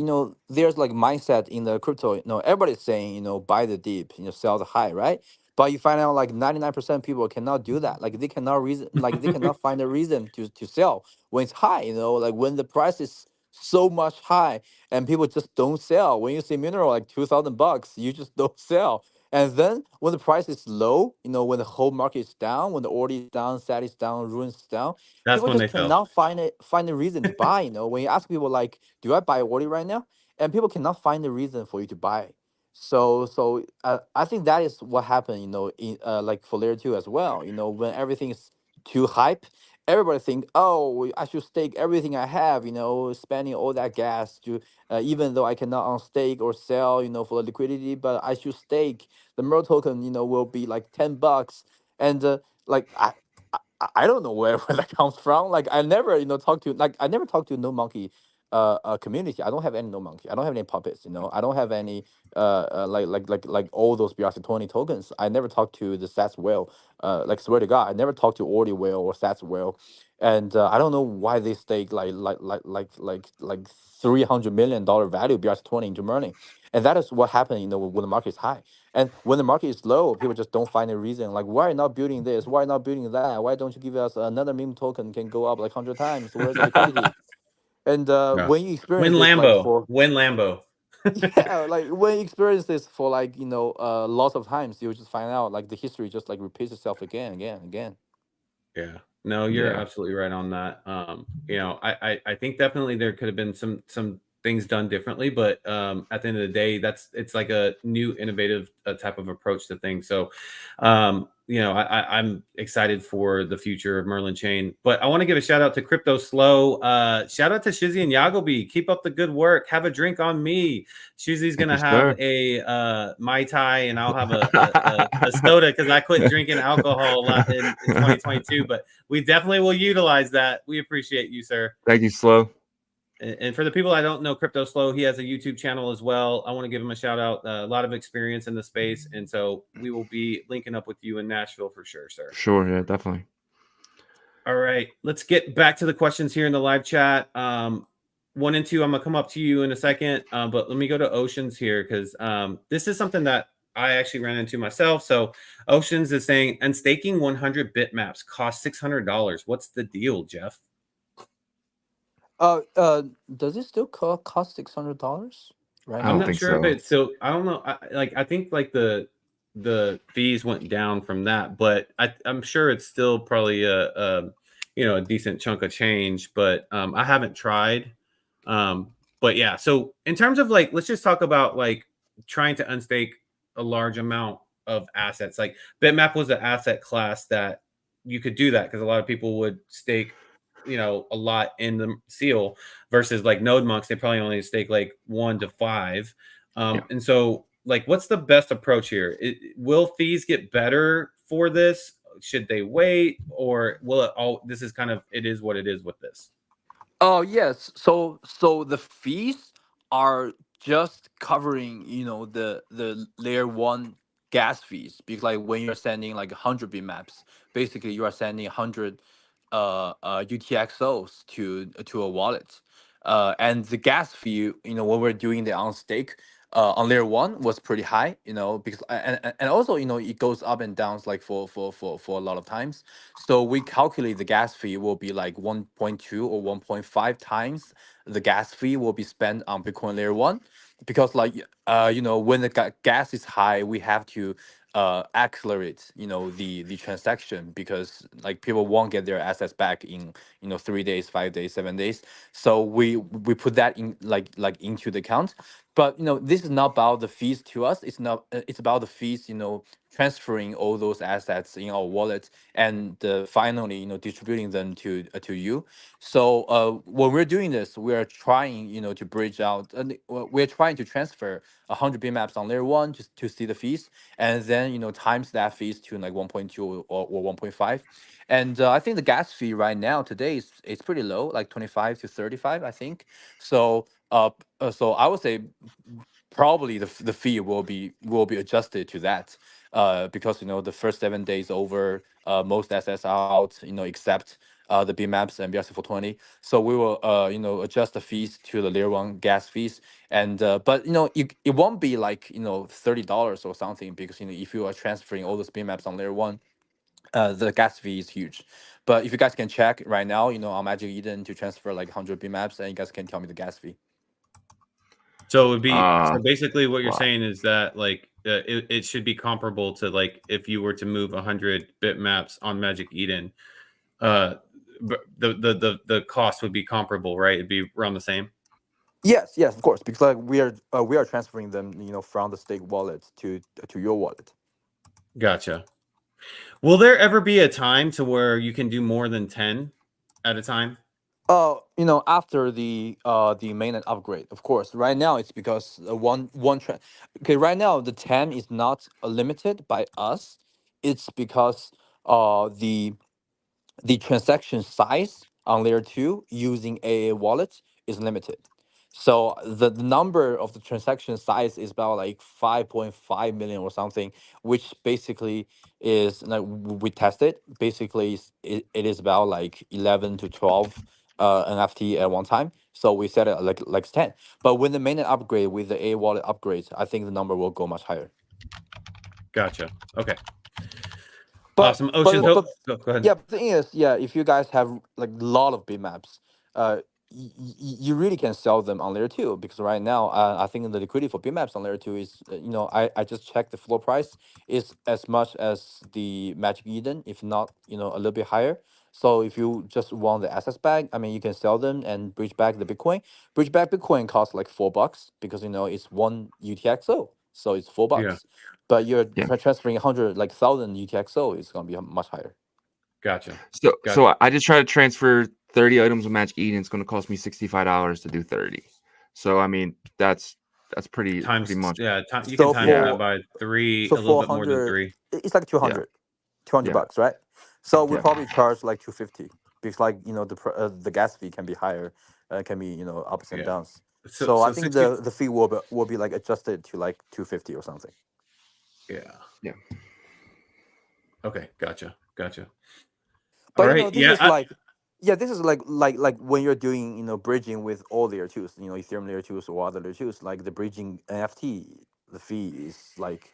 there's like mindset in the crypto. Everybody's saying, buy the deep, sell the high, right? But you find out like 99% of people cannot do that. Like they cannot find a reason to sell when it's high, like when the price is so much high and people just don't sell. When you see mineral like $2,000, you just don't sell. And then when the price is low, when the whole market is down, when the order is down, SAT is down, ruins is down, That's people when just they fell. cannot find a reason to buy. When you ask people like, do I buy Ordi right now, and people cannot find a reason for you to buy. So I think that is what happened, in like for layer two as well. When everything is too hype, everybody think, oh, I should stake everything I have, spending all that gas to even though I cannot on stake or sell, for the liquidity, but I should stake. The Merl token, will be like $10, and like I don't know where that comes from. Like I never, I never talked to no monkey community. I don't have any no monkey. I don't have any puppets. I don't have any like all those BRC20 tokens. I never talked to the Sats whale. Like swear to God, I never talked to Ordi whale or Sats whale, and I don't know why they stake like $300 million value BRC20 into Merlin, and that is what happened. When the market is high. And when the market is low, people just don't find a reason. Like, why are you not building this? Why are you not building that? Why don't you give us another meme token can go up like 100 times? Where's the liquidity? And Yeah. when you experience Win this, like Lambo. for Win Lambo. yeah, like when you experience this for like lots of times, you just find out like the history just like repeats itself again, again, again. Yeah. No, you're Yeah. absolutely right on that. I think definitely there could have been some things done differently, but at the end of the day, it's like a new innovative type of approach to things. So, I'm excited for the future of Merlin Chain. But I want to give a shout out to Crypto Slow. Shout out to Shizzy and Yagobi. Keep up the good work. Have a drink on me. Shizzy's Thank gonna you, have sir. a Mai Tai, and I'll have a soda because I quit drinking alcohol in 2022. But we definitely will utilize that. We appreciate you, sir. Thank you, Slow. And for the people I don't know, Crypto Slow, he has a YouTube channel as well. I want to give him a shout out. A lot of experience in the space, and so we will be linking up with you in Nashville for sure, sir. Sure, yeah, definitely. All right, let's get back to the questions here in the live chat. 1 and 2, I'm gonna come up to you in a second, but let me go to Oceans here because this is something that I actually ran into myself. So Oceans is saying, and staking 100 bitmaps costs $600. What's the deal, Jeff? Does it still cost $600 right I I'm don't now? not think sure if so. it's still. I don't know. I think like the fees went down from that, but I'm sure it's still probably a decent chunk of change. But I haven't tried. But yeah. So in terms of like, let's just talk about like trying to unstake a large amount of assets. Like Bitmap was an asset class that you could do that because a lot of people would stake a lot in the seal versus like node monks, they probably only stake like 1 to 5. Yeah. And so like what's the best approach here? Will fees get better for this? Should they wait, or will it all, this is kind of, it is what it is with this? Oh yes. So the fees are just covering, the layer one gas fees, because like when you're sending like 100 bitmaps, basically you are sending 100 UTXOs to a wallet. And the gas fee, when we're doing the on stake on layer one was pretty high, because and also, it goes up and downs like for a lot of times. So we calculate the gas fee will be like 1.2 or 1.5 times the gas fee will be spent on Bitcoin layer one, because like when the gas is high, we have to accelerate the transaction, because like people won't get their assets back in 3 days, 5 days, 7 days. So we put that in like into the account. But this is not about the fees to us. It's not. It's about the fees. Transferring all those assets in our wallet, and finally distributing them to you. So when we're doing this, we are trying to bridge out. We're trying to transfer 100 bitmaps on layer one just to see the fees, and then times that fees to like 1.2 or 1.5. And I think the gas fee right now today is it's pretty low, like 25 to 35, I think. So so I would say probably the fee will be adjusted to that, because the first 7 days over, most assets are out, except the BMAPs and BRC420. So we will adjust the fees to the layer one gas fees. And but it won't be like $30 or something, because if you are transferring all those BMAPs on layer one, the gas fee is huge. But if you guys can check right now, on Magic Eden to transfer like 100 BMAPs, and you guys can tell me the gas fee. So it would be, so Uh, basically what you're wow. saying is that like it should be comparable to like if you were to move 100 bitmaps on Magic Eden, the cost would be comparable, right? It'd be around the same. Yes, yes, of course, because like we are transferring them, from the stake wallet to your wallet. Gotcha. Will there ever be a time to where you can do more than 10 at a time? After the mainnet upgrade, of course. Right now, it's because okay, right now the 10 is not limited by us. It's because the transaction size on layer 2 using AA wallet is limited. So the number of the transaction size is about like 5.5 million or something, which basically is like we tested. Basically, it is about like 11 to 12 NFT at one time. So we set it like 10. But when the mainnet upgrade with the A wallet upgrades, I think the number will go much higher. Gotcha. Okay. But Awesome. but Ocean but, Hope. but Go ahead. yeah, the thing is, yeah, if you guys have like a lot of bitmaps, you really can sell them on layer two, because right now, I think the liquidity for bitmaps on layer two is, I just checked the floor price is as much as the Magic Eden, if not a little bit higher. So if you just want the assets back, I mean, you can sell them and bridge back the Bitcoin. Bridge back Bitcoin costs like $4 because it's one UTXO, so it's four Yeah. bucks. But you're Yeah. transferring 100 like 1,000 UTXO, it's gonna be much higher. Gotcha. So Gotcha. I just try to transfer 30 items with Magic Eden. It's going to cost me $65 to do 30. So I mean that's pretty much. Yeah, you can So times Yeah. that for by three, so a little for bit more than 100, three. it's like Yeah. 200 Yeah. bucks, right? So we Yeah. probably charge like 250 because the gas fee can be higher, can be ups and Yeah. downs. So So I so think 60. the fee will be like adjusted to like 250 or something. Yeah. Yeah. Okay. Gotcha. All But right. this Yeah. is like, yeah, this is like when you're doing bridging with all layer twos, Ethereum layer twos or other layer twos, like the bridging NFT, the fee is like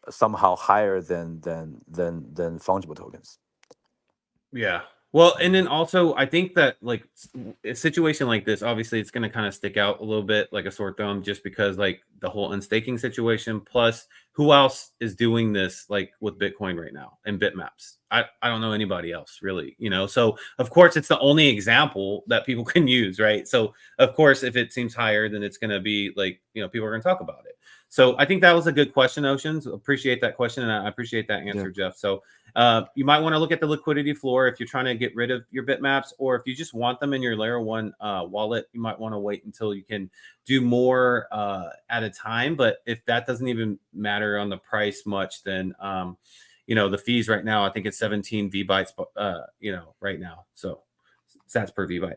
somehow higher than fungible tokens. Yeah. Well, and then also I think that like a situation like this, obviously it's going to kind of stick out a little bit like a sore thumb just because like the whole unstaking situation plus who else is doing this like with Bitcoin right now and bitmaps. I don't know anybody else really, So of course it's the only example that people can use, right? So of course if it seems higher then it's going to be like, people are going to talk about it. So I think that was a good question, Oceans. Appreciate that question and I appreciate that answer, Jeff. So you might want to look at the liquidity floor if you're trying to get rid of your bitmaps, or if you just want them in your layer one wallet, you might want to wait until you can do more at a time. But if that doesn't even matter on the price much, then the fees right now, I think it's 17 V bytes, right now. So sats per V byte.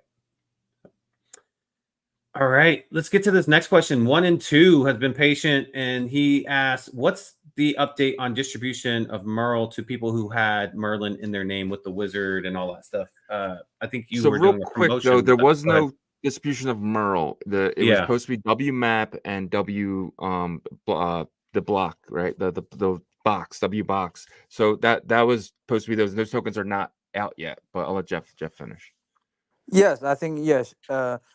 All right, let's get to this next question. 1 and 2 has been patient, and he asks, "What's the update on distribution of Merle to people who had Merlin in their name with the wizard and all that stuff?" I think you So were real doing a quick promotion. though, there But was go ahead. no distribution of Merle. It was Yeah. supposed to be WMAP and W the block, right? The box, W box. So that was supposed to be those tokens are not out yet. But I'll let Jeff finish. Yes, I think yes.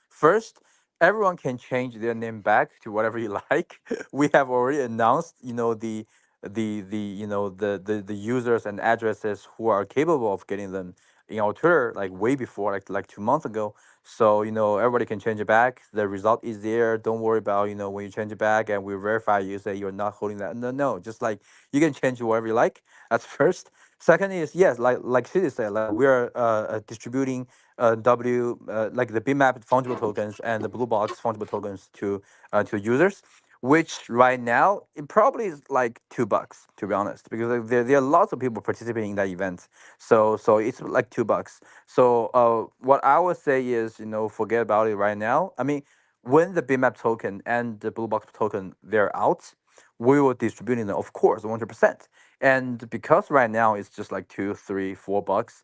First, everyone can change their name back to whatever you like. We have already announced, the users and addresses who are capable of getting them in our Twitter, like way before, like 2 months ago. So everybody can change it back. The result is there. Don't worry about when you change it back and we verify you say you're not holding that. No, no, just like you can change it whatever you like. That's first. Second is yes, like Shizzy said, like we are distributing like the Bitmap fungible tokens and the Blue Box fungible tokens to users, which right now it probably is like $2 to be honest, because like, there are lots of people participating in that event. So it's like $2. So what I would say is forget about it right now. I mean, when the Bitmap token and the Blue Box token they're out, we will distribute them, of course, 100%. And because right now it's just like 2, 3, 4 bucks,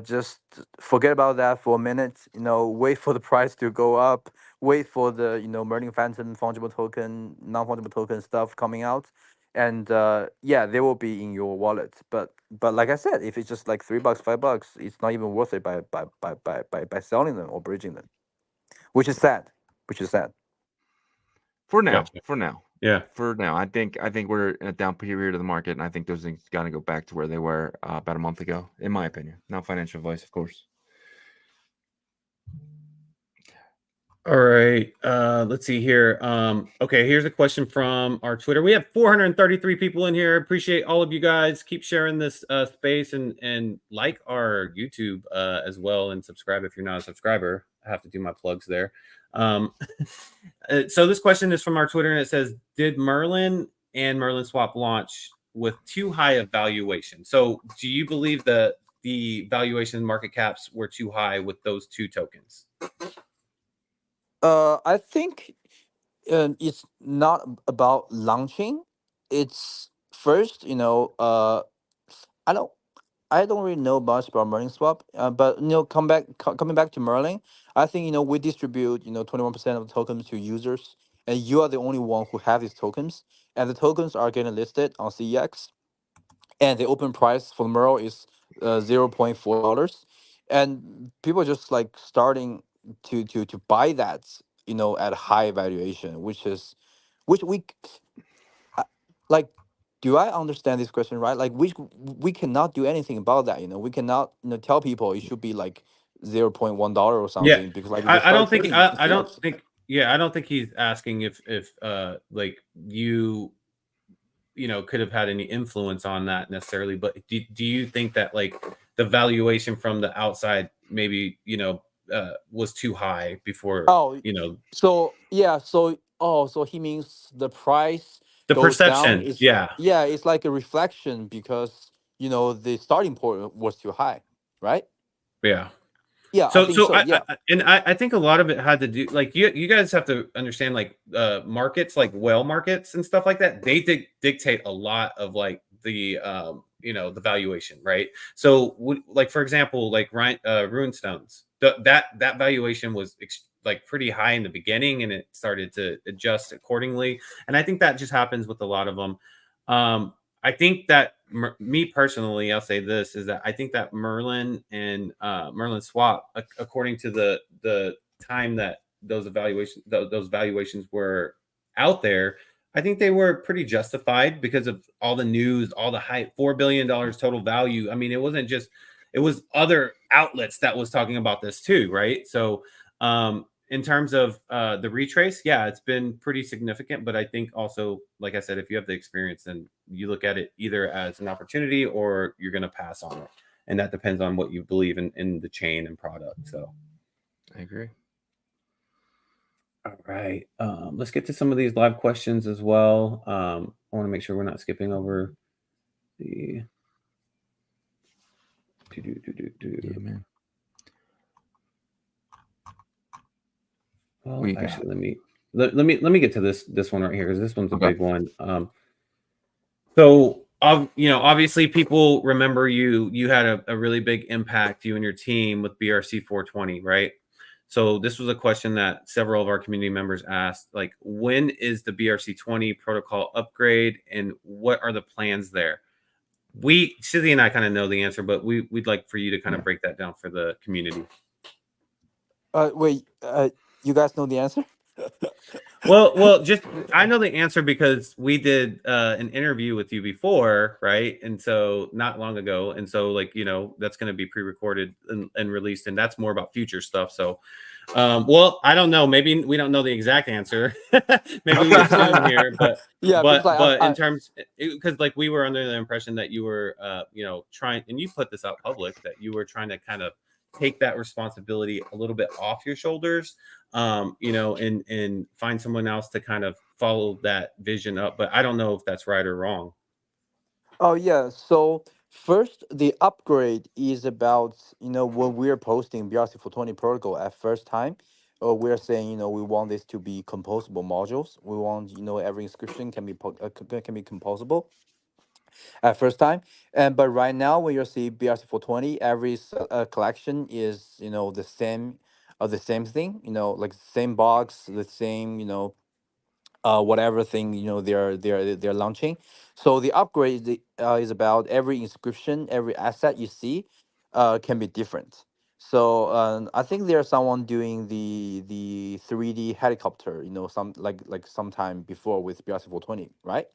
just forget about that for a minute. Wait for the price to go up. Wait for the Merlin Phantom fungible token, non-fungible token stuff coming out, and yeah, they will be in your wallet. But like I said, if it's just like $3, $5, it's not even worth it by selling them or bridging them, which is sad. Which is sad. For now. Gotcha. For now. Yeah. For now. I think we're in a down period of the market, and I think those things gotta go back to where they were about a month ago, in my opinion. Not financial advice, of course. All right. Let's see here. Okay, here's a question from our Twitter. We have 433 people in here. Appreciate all of you guys. Keep sharing this space and like our YouTube as well, and subscribe if you're not a subscriber. I have to do my plugs there. So this question is from our Twitter, and it says, "Did Merlin and Merlin Swap launch with too high of valuation?" So do you believe that the valuation market caps were too high with those two tokens? I think it's not about launching. It's first, I don't I don't really know much about Merlin Swap, but coming back to Merlin, I think we distribute 21% of the tokens to users, and you are the only one who have these tokens, and the tokens are getting listed on CEX, and the open price for Merl is $0.4, and people are just like starting to buy that at high valuation, which we uh, like do I understand this question right? Like we cannot do anything about that. We cannot tell people it should be like $0.1 or Yeah, something because like if they I start don't think trading, it I don't flips. think I don't think he's asking if like you could have had any influence on that necessarily, but do you think that like the valuation from the outside maybe was too high before Oh, so yeah, so he means the price the goes down perception? is Yeah, yeah, it's like a reflection because the starting point was too high, right? yeah. Yeah, I So, think so. Yeah. I think a lot of it had to do like you guys have to understand like markets like whale markets and stuff like that. They dictate a lot of like the the valuation, right? So like for example, like rune stones, that valuation was like pretty high in the beginning, and it started to adjust accordingly. And I think that just happens with a lot of them. I think that me personally, I'll say this is that I think that Merlin and Merlin swap, according to the time that those valuations were out there, I think they were pretty justified because of all the news, all the hype, $4 billion total value. I mean, it wasn't just it was other outlets that was talking about this too, right? So in terms of the retrace, yeah, it's been pretty significant. But I think also, like I said, if you have the experience, then you look at it either as an opportunity or you're going to pass on it. And that depends on what you believe in the chain and product. So I agree. all right. Let's get to some of these live questions as well. I want to make sure we're not skipping over the Yeah, man. Well, What you got? actually, let me get to this one right here because this one's a Okay. big one. So obviously people remember you had a really big impact, you and your team, with BRC 420, right? So this was a question that several of our community members asked, like, when is the BRC 20 protocol upgrade and what are the plans there? Shizzy and I kind of know the answer, but we'd like for you to kind of break that down for the community. Wait, you guys know the answer? Well, just I know the answer because we did an interview with you before, right? And so not long ago, and so like that's going to be pre-recorded and released, and that's more about future stuff. So, well, I don't know. Maybe we don't know the exact answer. Maybe we assume here, but Yeah, because but in terms because like we were under the impression that you were trying, and you put this out public, that you were trying to kind of take that responsibility a little bit off your shoulders, and find someone else to kind of follow that vision up. But I don't know if that's right or wrong. Oh yeah. So first, the upgrade is about when we're posting BRC 420 protocol at first time. We're saying we want this to be composable modules. We want every inscription can be can be composable at first time. And but right now when you see BRC 420, every collection is the same thing. Like same box, the same whatever thing they're launching. So the upgrade is about every inscription, every asset you see can be different. So I think there's someone doing the 3D helicopter, some like sometime before with BRC 420, right?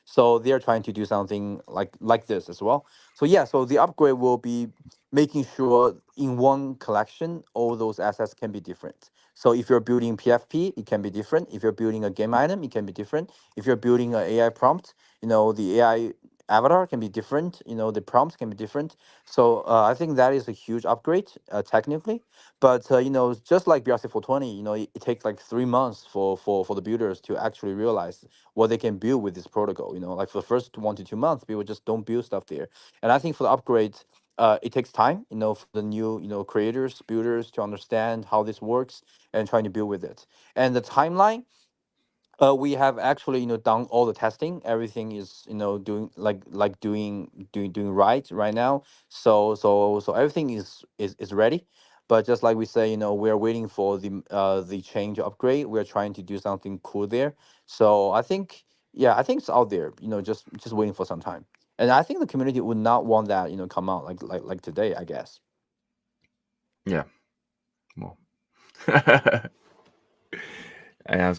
So they're trying to do something like this as well. So yeah, so the upgrade will be making sure in one collection all those assets can be different. So if you're building PFP, it can be different. If you're building a game item, it can be different. If you're building an AI prompt, the AI avatar can be different. The prompts can be different. So I think that is a huge upgrade technically. But just like BRC 420, it takes like 3 months for the builders to actually realize what they can build with this protocol. Like for the first 1 to 2 months, people just don't build stuff there. And I think for the upgrades, it takes time, for the new, creators, builders to understand how this works and trying to build with it. And the timeline, we have actually, done all the testing. Everything is, doing doing right now. So everything is ready. But just like we say, we're waiting for the change upgrade. We're trying to do something cool there. So I think, yeah, I think it's out there. Just waiting for some time. And I think the community would not want that, come out like today, I guess. Yeah. Well. That's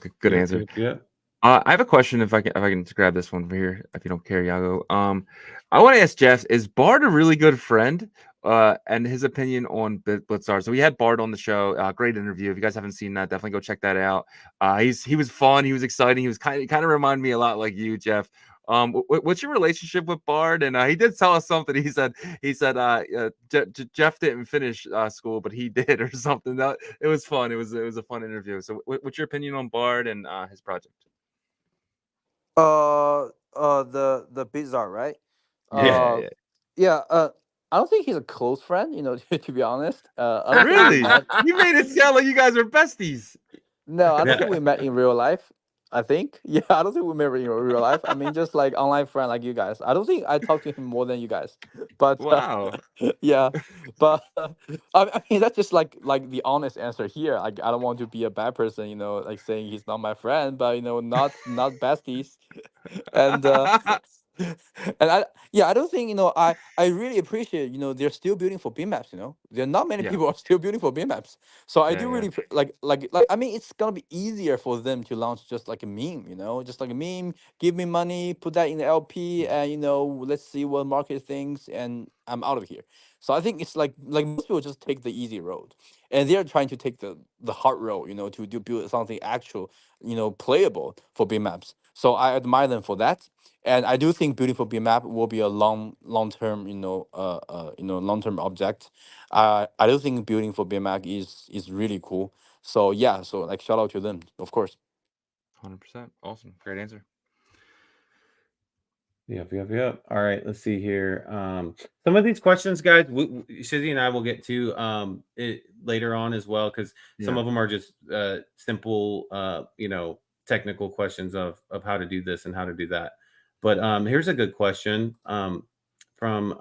a good answer. Yeah. I have a question if I can just grab this one from here, if you don't care, Yago. I want to ask Jeff, is Bard a really good friend? And his opinion on Blitzar. So we had Bard on the show. Great interview. If you guys haven't seen that, definitely go check that out. He was fun. He was exciting. He was kind of remind me a lot like you, Jeff. What's your relationship with Bard? And he did tell us something. He said Jeff didn't finish school, but he did, or something. That it was fun. It was a fun interview. So what's your opinion on Bard and his project? The Bizarre, right? Yeah. Yeah. I don't think he's a close friend. To be honest. I don't think we Really? met. You made it sound like you guys are besties. No, I don't Yeah. think we met in real life. I think. Yeah, I don't think we met in real life. I mean, just like online friend like you guys. I don't think I talked to him more than you guys. But Wow. yeah, but I mean that's just like the honest answer here. Like I don't want to be a bad person, like saying he's not my friend, but not besties. And and I don't think I really appreciate they're still building for Bitmaps. There are not many Yeah. people are still building for Bitmaps, so I do Yeah. really like I mean it's gonna be easier for them to launch just like a meme, just like a meme. Give me money, put that in the LP, and let's see what market thinks, and I'm out of here. So I think it's like most people just take the easy road, and they're trying to take the hard road, to do build something actual, playable for Bitmaps. So I admire them for that, and I do think building for Bitmap will be a long term, long term object. I do think building for Bitmap is really cool. So yeah, so like shout out to them, of course. 100%. Awesome. Great answer. Yep. All right, let's see here. Some of these questions, guys, Shizzy and I will get to it later on as well, because some of them are just simple, technical questions of how to do this and how to do that. But here's a good question from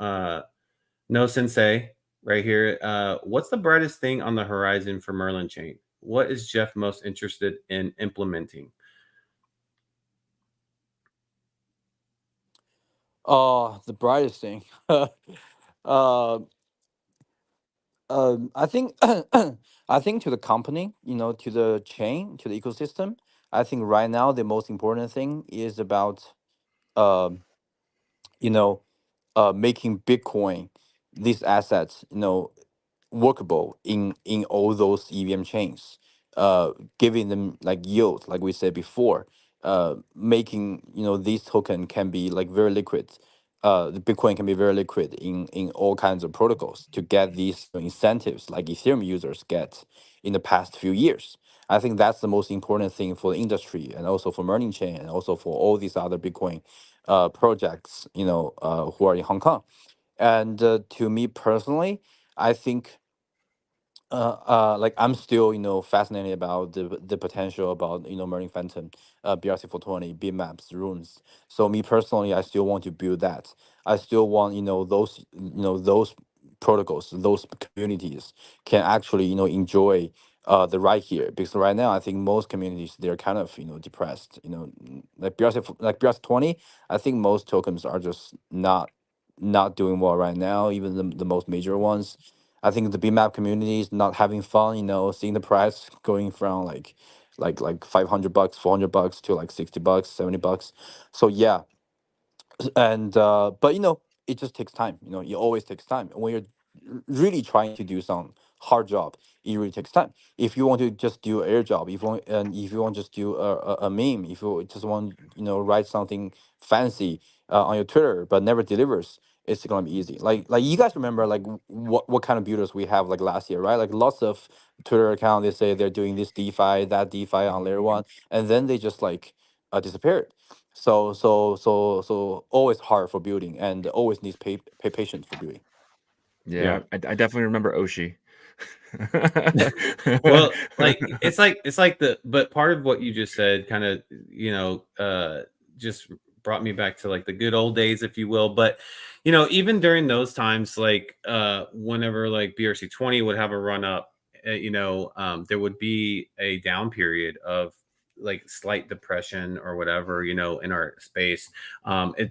No Sensei right here. What's the brightest thing on the horizon for Merlin Chain? What is Jeff most interested in implementing? The brightest thing. uh, I think I think to the company, to the chain, to the ecosystem. I think right now the most important thing is about um, you know, making Bitcoin, these assets, workable in all those EVM chains, giving them like yield, like we said before, making these token can be like very liquid. The Bitcoin can be very liquid in all kinds of protocols to get these incentives like Ethereum users get in the past few years. I think that's the most important thing for the industry and also for Merlin Chain and also for all these other Bitcoin projects, who are in Hong Kong. And to me personally, I think like I'm still fascinated about the potential about Merlin Phantom, BRC 420, Bitmaps, runes. So me personally, I still want to build that. I still want those protocols, those communities can actually enjoy the ride here, because right now I think most communities they're kind of depressed. Like BRC 20, I think most tokens are just not doing well right now. Even the most major ones. I think the BMAP community is not having fun, seeing the price going from like $500, $400 to like $60, $70. So yeah, and but it just takes time. It always takes time when you're really trying to do some hard job. It really takes time. If you want to just do air job, if you want just do a meme, if you just want write something fancy on your Twitter but never delivers, it's gonna be easy. Like you guys remember like what kind of builders we have like last year, right? Like lots of Twitter account, they say they're doing this DeFi, that DeFi on layer one, and then they just like disappeared. So always hard for building and always needs pay patience for building. Yeah. I definitely remember Oshi. Well, it's like but part of what you just said kind of just brought me back to like the good old days, if you will. But even during those times, like whenever like BRC 20 would have a run up, there would be a down period of like slight depression or whatever, in our space.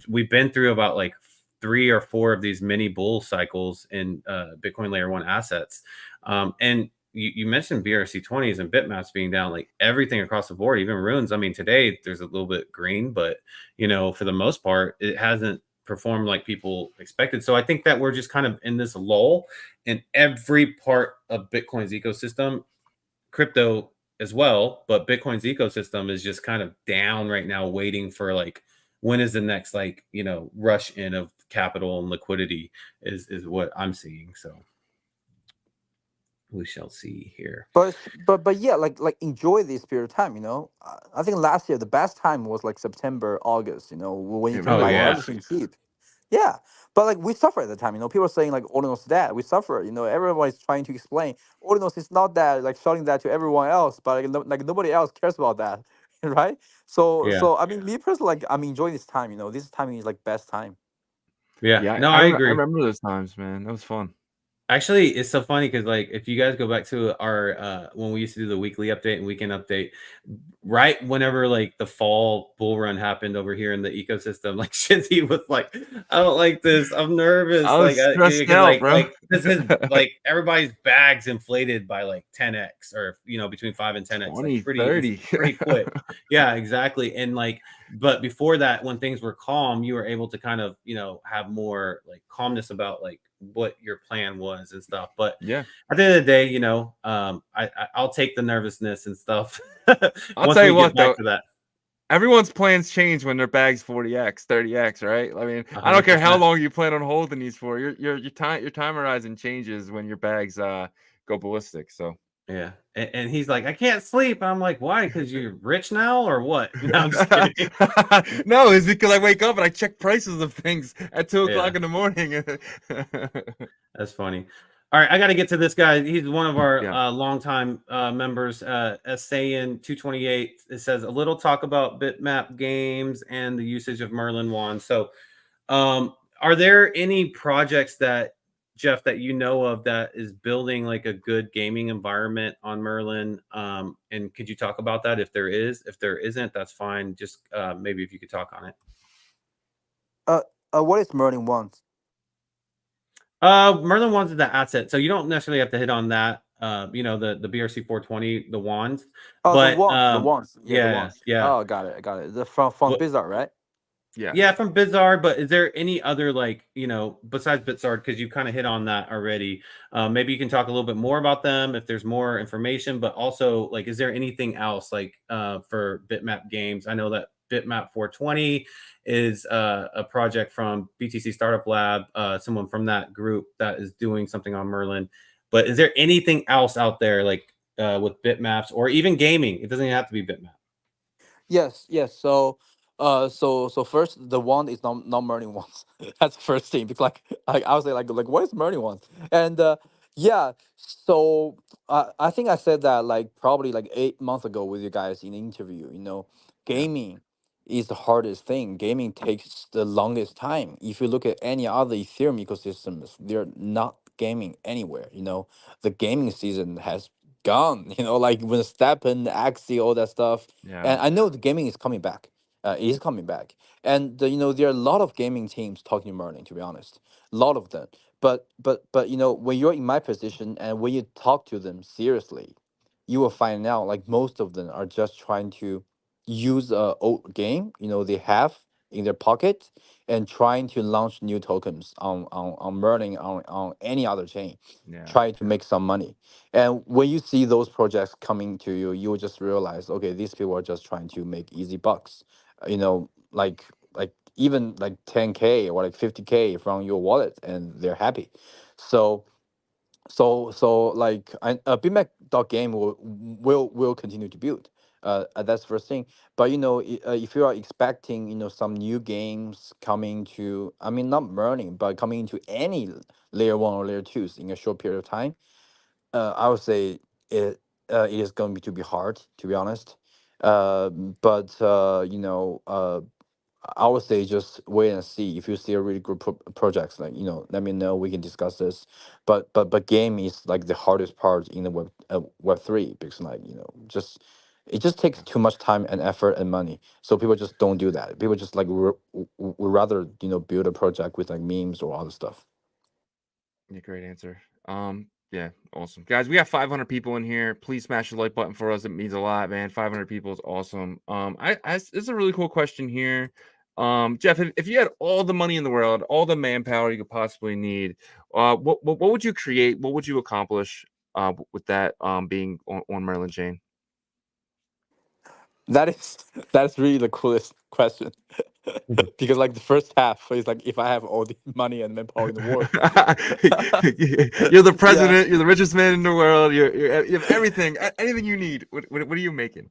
We've been through about like 3 or 4 of these mini bull cycles in Bitcoin layer 1 assets. And you mentioned BRC20s and bitmaps being down, like everything across the board, even runes. I mean, today there's a little bit green, but for the most part, it hasn't performed like people expected. So I think that we're just kind of in this lull, and every part of Bitcoin's ecosystem, crypto as well, but Bitcoin's ecosystem is just kind of down right now, waiting for like when is the next rush in of capital and liquidity is what I'm seeing. So we shall see here. But yeah, like enjoy this period of time. I think last year the best time was like September, August. When you It can really buy was. everything cheap. Yeah, but like we suffer at the time. People are saying like Ordinals that we suffer. Everybody's trying to explain Ordinals is not that, like shouting that to everyone else, but like, like nobody else cares about that, right? So Yeah. so I mean, me personally, like I'm enjoying this time. This timing is like best time. Yeah. No, I I agree. remember those times, man. That was fun. Actually, it's so funny because like if you guys go back to our when we used to do the weekly update and weekend update, right whenever like the fall bull run happened over here in the ecosystem, like Shizzy was like, I don't like this, I'm nervous. I was stressed out, bro. Like this is like everybody's bags inflated by like 10x or between 5 and 10x, 20, like 30. pretty quick. Yeah, exactly. And like, but before that, when things were calm, you were able to kind of have more like calmness about like what your plan was and stuff. But yeah, at the end of the day, I'll take the nervousness and stuff. I'll once tell you we what get back though, to that. everyone's plans change when their bag's 40x, 30x, right? I mean, I don't care how 100%. long you plan on holding these for. Your time horizon changes when your bags go ballistic. So Yeah. And he's like, I can't sleep. I'm like, why? Because you're rich now or what? No, I'm just kidding. No, it's because I wake up and I check prices of things at 2 o'clock Yeah. in the morning. That's funny. All right, I got to get to this guy. He's one of our Yeah. longtime members. Sayin 228. It says a little talk about Bitmap games and the usage of Merlin wands. So, are there any projects that Jeff that you know of that is building like a good gaming environment on Merlin? And could you talk about that if there is? If there isn't, that's fine. Just maybe if you could talk on it. What is Merlin wands? Merlin wands is the asset, so you don't necessarily have to hit on that. The BRC 420, the wands. Oh, But the wands. Yeah, the yeah, wands. yeah. Oh, got it. The from Bizarre, right? Yeah. From Bizarre. But is there any other like besides Bizarre, because you kind of hit on that already? Maybe you can talk a little bit more about them if there's more information. But also, like, is there anything else like for Bitmap games? I know that Bitmap 420 is a project from BTC Startup Lab, someone from that group that is doing something on Merlin. But is there anything else out there like with bitmaps or even gaming? It doesn't even have to be Bitmap. Yes. So, so first, the wand is not Merlin wands. That's the first thing. Because like I was like what is Merlin wands? And yeah. So I think I said that like probably like 8 months ago with you guys in the interview. Gaming is the hardest thing. Gaming takes the longest time. If you look at any other Ethereum ecosystems, they're not gaming anywhere. The gaming season has gone. Like when Steppen, Axie, all that stuff. Yeah. And I know the gaming is coming back. It is coming back. And there are a lot of gaming teams talking to Merlin, to be honest. A lot of them. But when you're in my position and when you talk to them seriously, you will find out like most of them are just trying to use a old game, they have in their pocket, and trying to launch new tokens on Merlin, on any other chain, Yeah. try to make some money. And when you see those projects coming to you, you will just realize, okay, these people are just trying to make easy bucks. Like even like 10K or like 50K from your wallet, and they're happy. So like BMAC game will continue to build. That's the first thing. But if you are expecting some new games coming to, I mean, not Merlin, but coming into any layer one or layer twos in a short period of time, I would say it is going to be hard, to be honest. But I would say just wait and see. If you see a really good projects, like let me know. We can discuss this. But game is like the hardest part in the Web3, because like just it just takes too much time and effort and money. So people just don't do that. People just like would rather build a project with like memes or other stuff. Yeah, great answer. Yeah, awesome. Guys, we got 500 people in here. Please smash the like button for us. It means a lot, man. 500 people is awesome. This is a really cool question here. Jeff, if you had all the money in the world, all the manpower you could possibly need, what would you create? What would you accomplish with that being on Merlin Chain? That's really the coolest question. Because like the first half is like if I have all the money and manpower in the world. You're the Yeah. president, you're the richest man in the world, you have everything, anything you need. What are you making?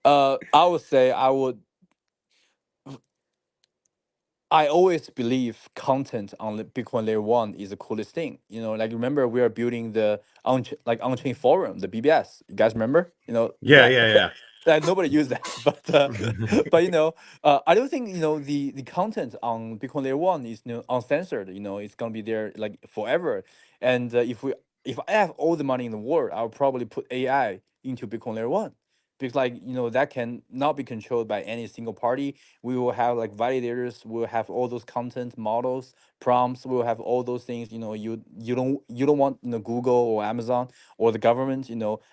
I would say I always believe content on the Bitcoin layer one is the coolest thing. You know, like remember we are building the on-chain forum, the BBS. You guys remember? You know Yeah, that yeah, that nobody used that, but yeah. but I don't think the content on Bitcoin layer one is uncensored. You know, it's gonna be there like forever. And if I have all the money in the world, I'll probably put AI into Bitcoin layer one. Because like that can not be controlled by any single party. We will have like validators, we'll have all those content models, prompts, we'll have all those things. You don't want Google or Amazon or the government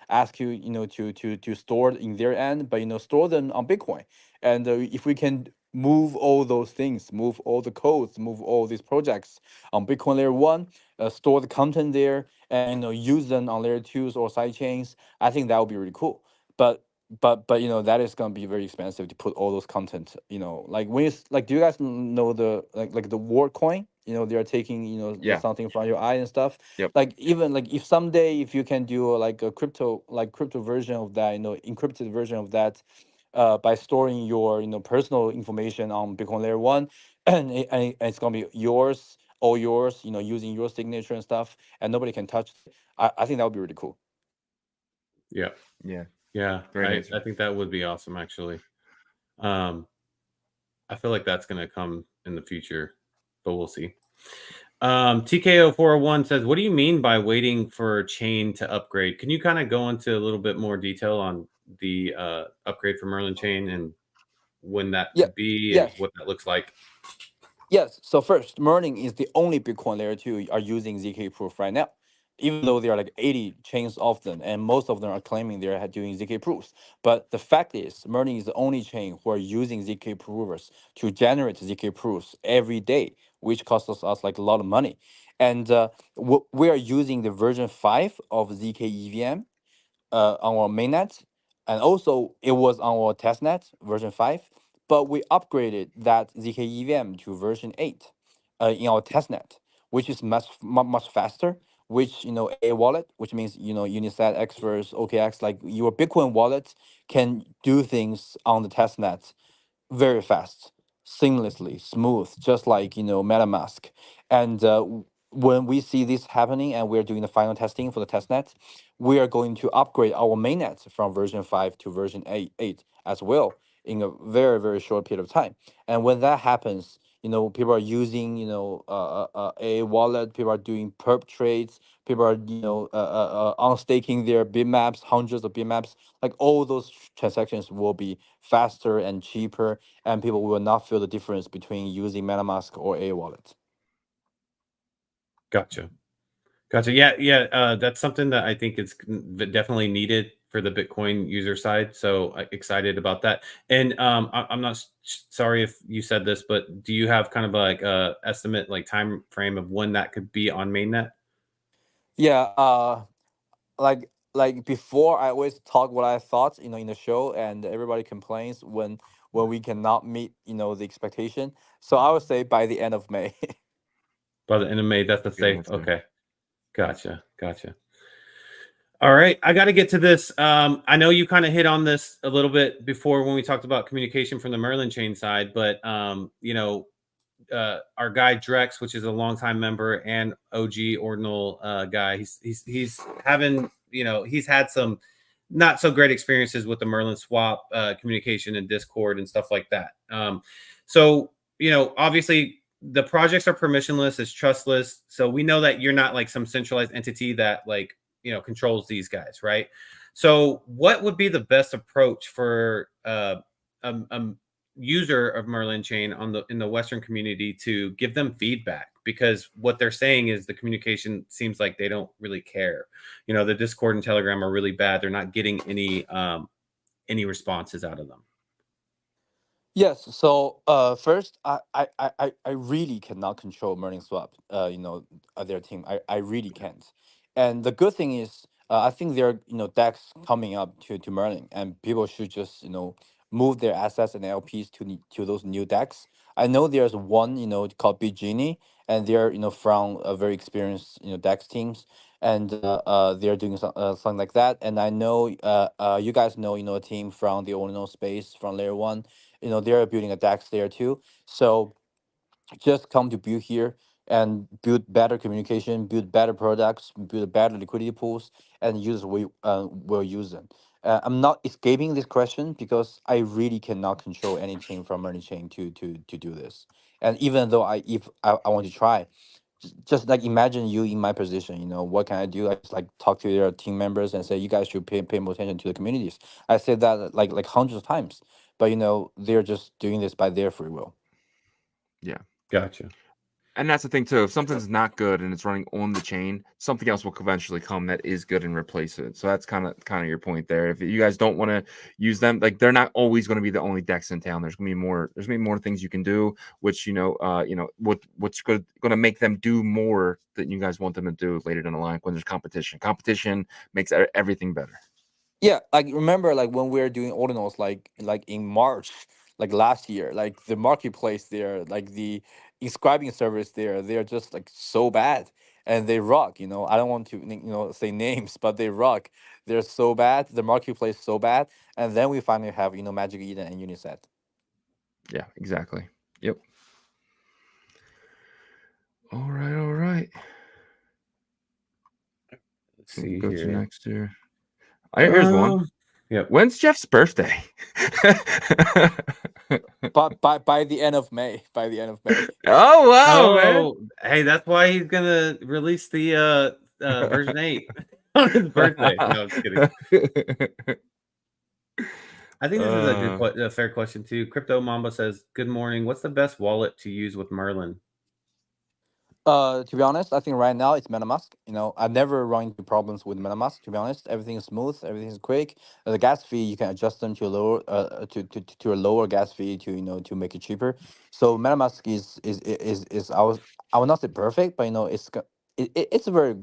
ask you to store it in their end, but store them on Bitcoin. And if we can move all those things, move all the codes, move all these projects on Bitcoin layer one, store the content there, and use them on layer twos or side chains, I think that would be really cool. But that is gonna be very expensive to put all those content. Like when like, do you guys know the like the war coin? They are taking Yeah. something from your eye and stuff. Yep. Like even like if someday if you can do like a crypto version of that, encrypted version of that, by storing your personal information on Bitcoin layer one, and it's gonna be yours, all yours, using your signature and stuff, and nobody can touch it. I think that would be really cool. Yeah. Yeah. Yeah. Great I answer. think that would be awesome, actually. I feel like that's going to come in the future, but we'll see. TKO 401 says, what do you mean by waiting for chain to upgrade? Can you kind of go into a little bit more detail on the upgrade for Merlin Chain and when that Yeah. could be and Yes. what that looks like? Yes. So first, Merlin is the only Bitcoin layer 2 are using ZK proof right now, even though there are like 80 chains of them, and most of them are claiming they're doing ZK proofs. But the fact is, Merlin is the only chain who are using ZK provers to generate ZK proofs every day, which costs us like a lot of money. And we are using the version 5 of ZK EVM on our mainnet, and also it was on our testnet version 5, but we upgraded that ZK EVM to version 8 in our testnet, which is much faster. Which a wallet, which means Unisat, Xverse, OKX, like your Bitcoin wallet can do things on the testnet very fast, seamlessly, smooth, just like MetaMask. And when we see this happening, and we're doing the final testing for the testnet, we are going to upgrade our mainnet from version 5 to version 8 as well in a very very short period of time. And when that happens, people are using a wallet, people are doing perp trades, people are unstaking their bitmaps, hundreds of bitmaps. Like all those transactions will be faster and cheaper, and people will not feel the difference between using MetaMask or a wallet. Gotcha. Yeah. That's something that I think is definitely needed for the Bitcoin user side. So excited about that. And I'm not sorry if you said this, but do you have kind of like a estimate, like time frame of when that could be on mainnet? Yeah, like before, I always talk what I thought, in the show, and everybody complains when we cannot meet, the expectation. So I would say by the end of May. By the end of May, that's a That's good. safe. That's good. Okay. Gotcha. All right, I got to get to this. I know you kind of hit on this a little bit before when we talked about communication from the Merlin chain side, but our guy Drex, which is a longtime member and OG Ordinal guy, he's having he's had some not so great experiences with the Merlin swap communication and Discord and stuff like that. So obviously the projects are permissionless, it's trustless, so we know that you're not like some centralized entity that like controls these guys, right? So what would be the best approach for a user of Merlin Chain in the Western community to give them feedback because what they're saying is the communication seems like they don't really care. The Discord and Telegram are really bad. They're not getting any responses out of them. Yes. So first, I really cannot control Merlin Swap. Their team. I really can't. And the good thing is, I think there are decks coming up to Merlin, and people should just move their assets and LPs to those new decks. I know there's one called Big Genie, and they're from a very experienced decks teams, and they're doing something like that. And I know you guys know a team from the Ordinal space from Layer One. They're building a DAX there too. So just come to build here and build better communication, build better products, build better liquidity pools, and users will use them. I'm not escaping this question because I really cannot control anything from Merlin Chain to do this. And even though if I want to try, just like imagine you in my position, what can I do? I just like talk to their team members and say you guys should pay more attention to the communities. I said that like hundreds of times, but they're just doing this by their free will. Yeah. Gotcha. And that's the thing too. If something's not good and it's running on the chain, something else will eventually come that is good and replace it. So that's kind of your point there. If you guys don't want to use them, like they're not always going to be the only decks in town. There's gonna be more. There's gonna be more things you can do, which what's going to make them do more that you guys want them to do later down the line when there's competition. Competition makes everything better. Yeah, like remember like when we were doing ordinals like in March, like last year, like the marketplace there, like the inscribing service there, they're just like so bad and they rock, I don't want to say names, but they rock. They're so bad, the marketplace so bad, and then we finally have Magic Eden and Uniset. Yeah, exactly. Yep. All right. Let's see Go here. to next here. Here's one. Yep. When's Jeff's birthday? But by the end of May. By the end of May. Oh wow, man. Hey, that's why he's gonna release the version 8 on his birthday. No, I'm just kidding. I think this is a fair question too. Crypto Mamba says, "Good morning. What's the best wallet to use with Merlin?" To be honest, I think right now it's MetaMask. I've never run into problems with MetaMask. To be honest, everything is smooth, everything is quick. The gas fee you can adjust them to a lower to a lower gas fee to make it cheaper. So MetaMask is I would not say perfect, but it's very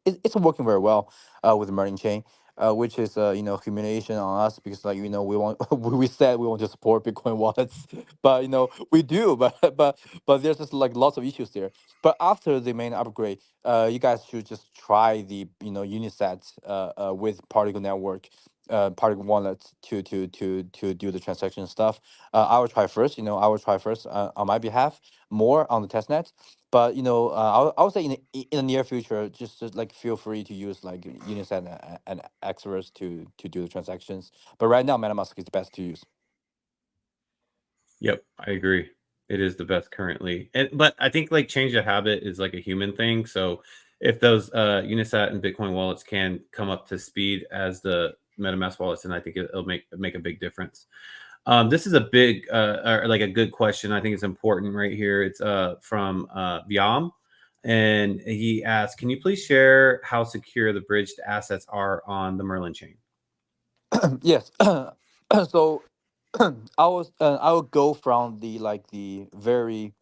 it's working very well with the Merlin chain. Which is humiliation on us because we want we said we want to support Bitcoin wallets, but we do, but there's just like lots of issues there. But after the main upgrade, you guys should just try the Uniset with Particle Network, Particle Wallet to do the transaction stuff. I will try first. I will try first on my behalf more on the testnet. But I would say in the near future, just like feel free to use like Uniset and Xverse to do the transactions. But right now, MetaMask is the best to use. Yep, I agree. It is the best currently, but I think like change of habit is like a human thing. So if those Unisat and Bitcoin wallets can come up to speed as the MetaMask wallets, then I think it'll make a big difference. This is a big or like a good question. I think it's important right here. It's from Vyam, and he asked, "Can you please share how secure the bridged assets are on the Merlin chain?" Yes. So I will go from the very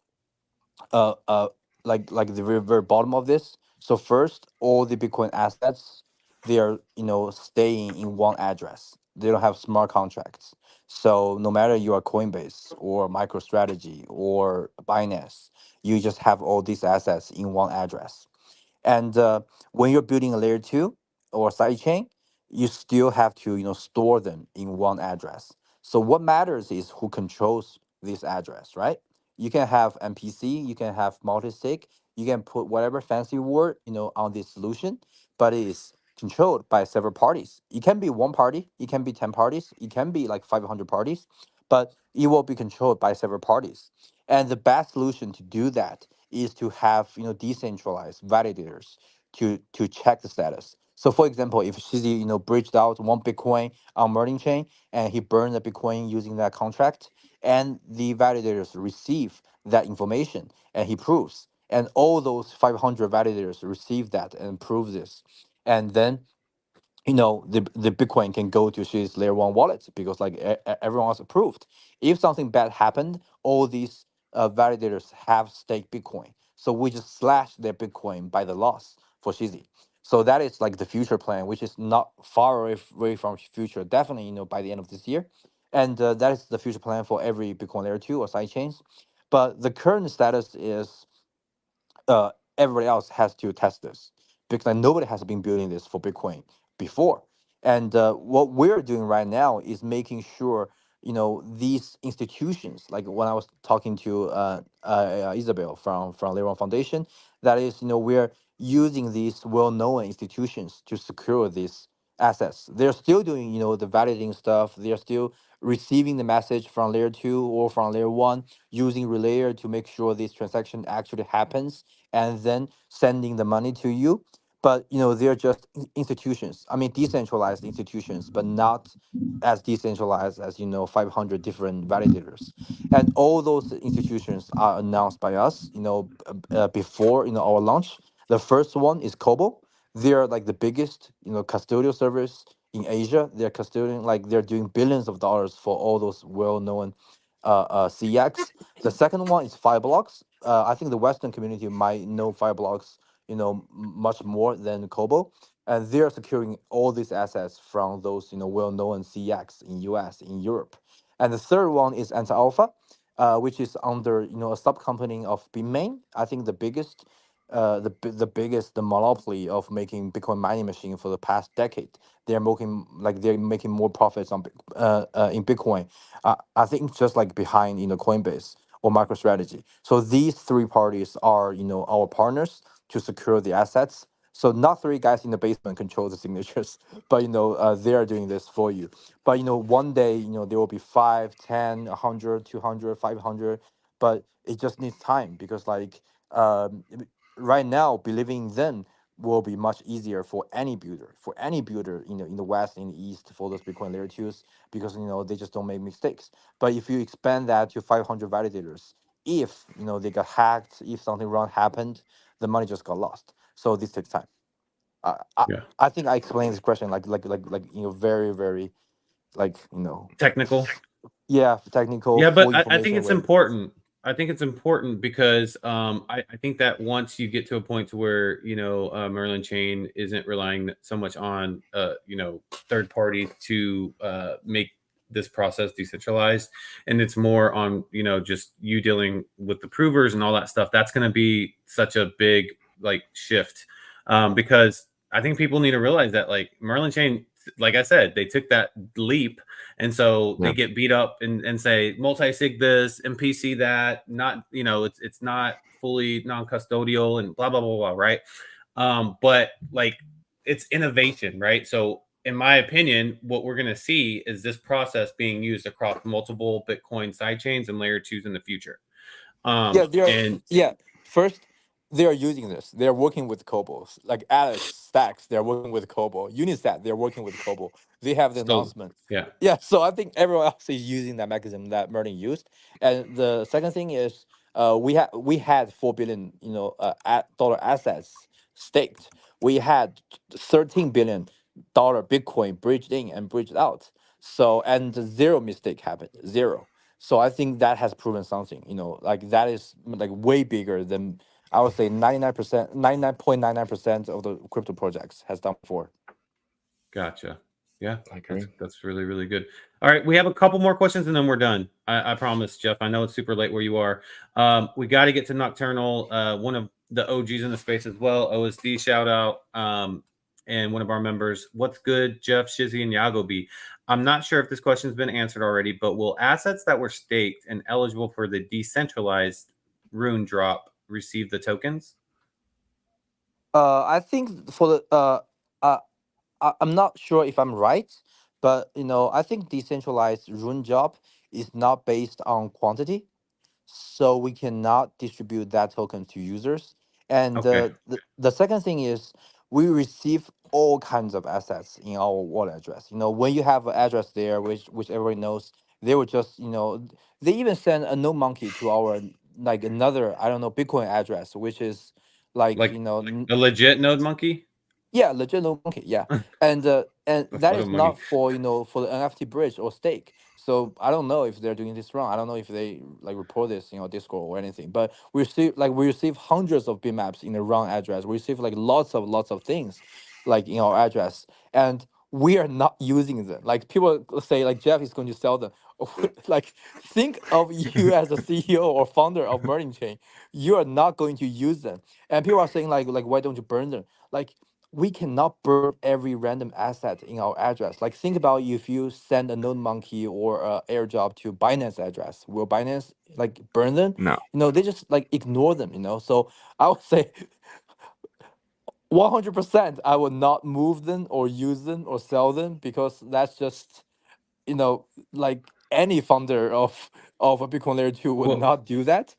like the very bottom of this. So first, all the Bitcoin assets, they are staying in one address. They don't have smart contracts. So no matter you are Coinbase or MicroStrategy or Binance, you just have all these assets in one address. And when you're building a layer two or sidechain, you still have to store them in one address. So what matters is who controls this address, right? You can have MPC, you can have multi-sig, you can put whatever fancy word on this solution, but it is controlled by several parties. It can be one party, it can be 10 parties, it can be like 500 parties, but it will be controlled by several parties. And the best solution to do that is to have decentralized validators to check the status. So for example, if Shizzy bridged out one Bitcoin on Merlin chain and he burned the Bitcoin using that contract, and the validators receive that information and he proves, and all those 500 validators receive that and prove this, and then the Bitcoin can go to his layer one wallet because like everyone else approved. If something bad happened, all these validators have staked Bitcoin, so we just slash their Bitcoin by the loss for Shizzy. So that is like the future plan, which is not far away from future. Definitely, by the end of this year, and that is the future plan for every Bitcoin layer two or side chains. But the current status is uh, everybody else has to test this because like, nobody has been building this for Bitcoin before. And what we're doing right now is making sure these institutions, like when I was talking to Isabel from Leron Foundation, that is we're using these well-known institutions to secure these assets. They're still doing the validating stuff. They're still receiving the message from layer 2 or from layer 1 using relayer to make sure this transaction actually happens and then sending the money to you. But they're just institutions. I mean, decentralized institutions, but not as decentralized as 500 different validators. And all those institutions are announced by us. Before our launch. The first one is Kobo. They're like the biggest custodial service in Asia. They're custodian, like they're doing billions of dollars for all those well-known CX. The second one is Fireblocks. I think the Western community might know Fireblocks, much more than Kobo, and they're securing all these assets from those well-known CX in US, in Europe. And the third one is Anti Alpha, which is under a sub company of Bitmain. I think the biggest. The biggest the monopoly of making Bitcoin mining machine for the past decade. They're making more profits on in Bitcoin. I think just like behind Coinbase or MicroStrategy. So these three parties are our partners to secure the assets. So not three guys in the basement control the signatures, but they are doing this for you. But one day there will be 5, 10, 100, 200, 500. But it just needs time because like right now believing in them will be much easier for any builder in the west, in the east, for those Bitcoin layer twos, because they just don't make mistakes. But if you expand that to 500 validators, if they got hacked, if something wrong happened, the money just got lost. So this takes time. i i, Yeah. I think I explained this question like very very like Technical. yeah, technical, Yeah, full but I think information it's way. important. I think it's important because I think that once you get to a point to where Merlin Chain isn't relying so much on third party to make this process decentralized, and it's more on just you dealing with the provers and all that stuff. That's going to be such a big like shift because I think people need to realize that like Merlin Chain, like I said, they took that leap, and so they Yeah. get beat up and say multi-sig this, MPC that, not it's not fully non-custodial and blah blah blah blah, right? But like it's innovation, right? So in my opinion, what we're going to see is this process being used across multiple Bitcoin sidechains and layer twos in the future. Yeah, they're And yeah. First, they are using this. They're working with Cobos. Like Alex Stacks, they're working with Cobo. Unisat, they're working with Cobo. They have the so announcement. yeah, Yeah, so I think everyone else is using that mechanism that Merlin used. And the second thing is, we had 4 billion, dollar assets staked. We had $13 billion Bitcoin bridged in and bridged out. So and zero mistake happened, zero. So I think that has proven something. Like that is like way bigger than I would say 99%, 99.99% of the crypto projects has done before. gotcha. Yeah, I agree. that's really really good. All right, we have a couple more questions and then we're done. I promise, Jeff. I know it's super late where you are. We got to get to Nocturnal, one of the OGs in the space as well. OSD shout out, and one of our members. What's good, Jeff, Shizzy, and Yagobi? I'm not sure if this question's been answered already, but will assets that were staked and eligible for the decentralized rune drop receive the tokens? I think for the uh, I'm not sure if I'm right, but I think decentralized rune job is not based on quantity, so we cannot distribute that token to users. And Okay, the second thing is we receive all kinds of assets in our wallet address. When you have an address there, which everybody knows, they will just they even send a no monkey to our like another, I don't know, Bitcoin address, which is like, Like a legit node monkey. yeah, legit no monkey, yeah, and A that photo is monkey. not for for the NFT bridge or stake. So I don't know if they're doing this wrong. I don't know if they like report this, Discord or anything. But we receive hundreds of bitmaps in the wrong address. We receive like lots of things, like in our address, and we are not using them. Like people say, like Jeff is going to sell them. Like think of you as a CEO or founder of Merlin Chain. You are not going to use them, and people are saying like why don't you burn them? Like we cannot burn every random asset in our address. Like think about if you send a node monkey or airdrop to Binance address, will Binance like burn them? No. They just like ignore them. So I would say 100% I would not move them or use them or sell them, because that's just like any founder of a Bitcoin layer 2 would Well, not do that.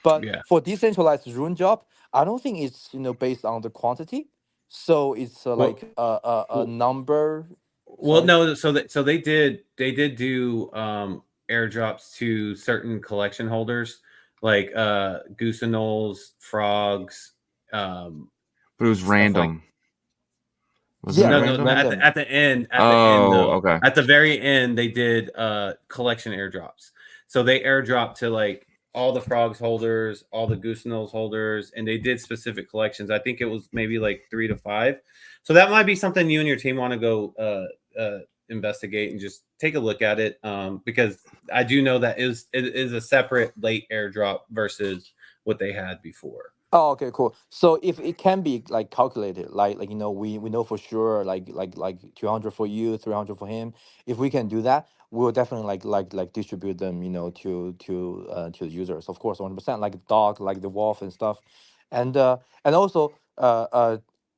But yeah. for decentralized rune job, I don't think it's based on the quantity. So it's Well, like a well, number. well, Sorry. no. So they did do airdrops to certain collection holders, like goosenolls, frogs, um, But it was stuff like. random. Wasn't Yeah, it No, no, random? no. At random. the end Oh, though, okay. at the very end, they did collection airdrops. So they airdropped to like all the frogs holders, all the goosenolls holders, and they did specific collections. I think it was maybe like 3 to 5. So that might be something you and your team want to go investigate and just take a look at it, because I do know that it is a separate late airdrop versus what they had before. Oh, okay, cool. So if it can be like calculated, like we know for sure, like 200 for you, 300 for him. If we can do that, we'll definitely like distribute them, to the users. Of course, 100%, like dog, like the wolf and stuff, and also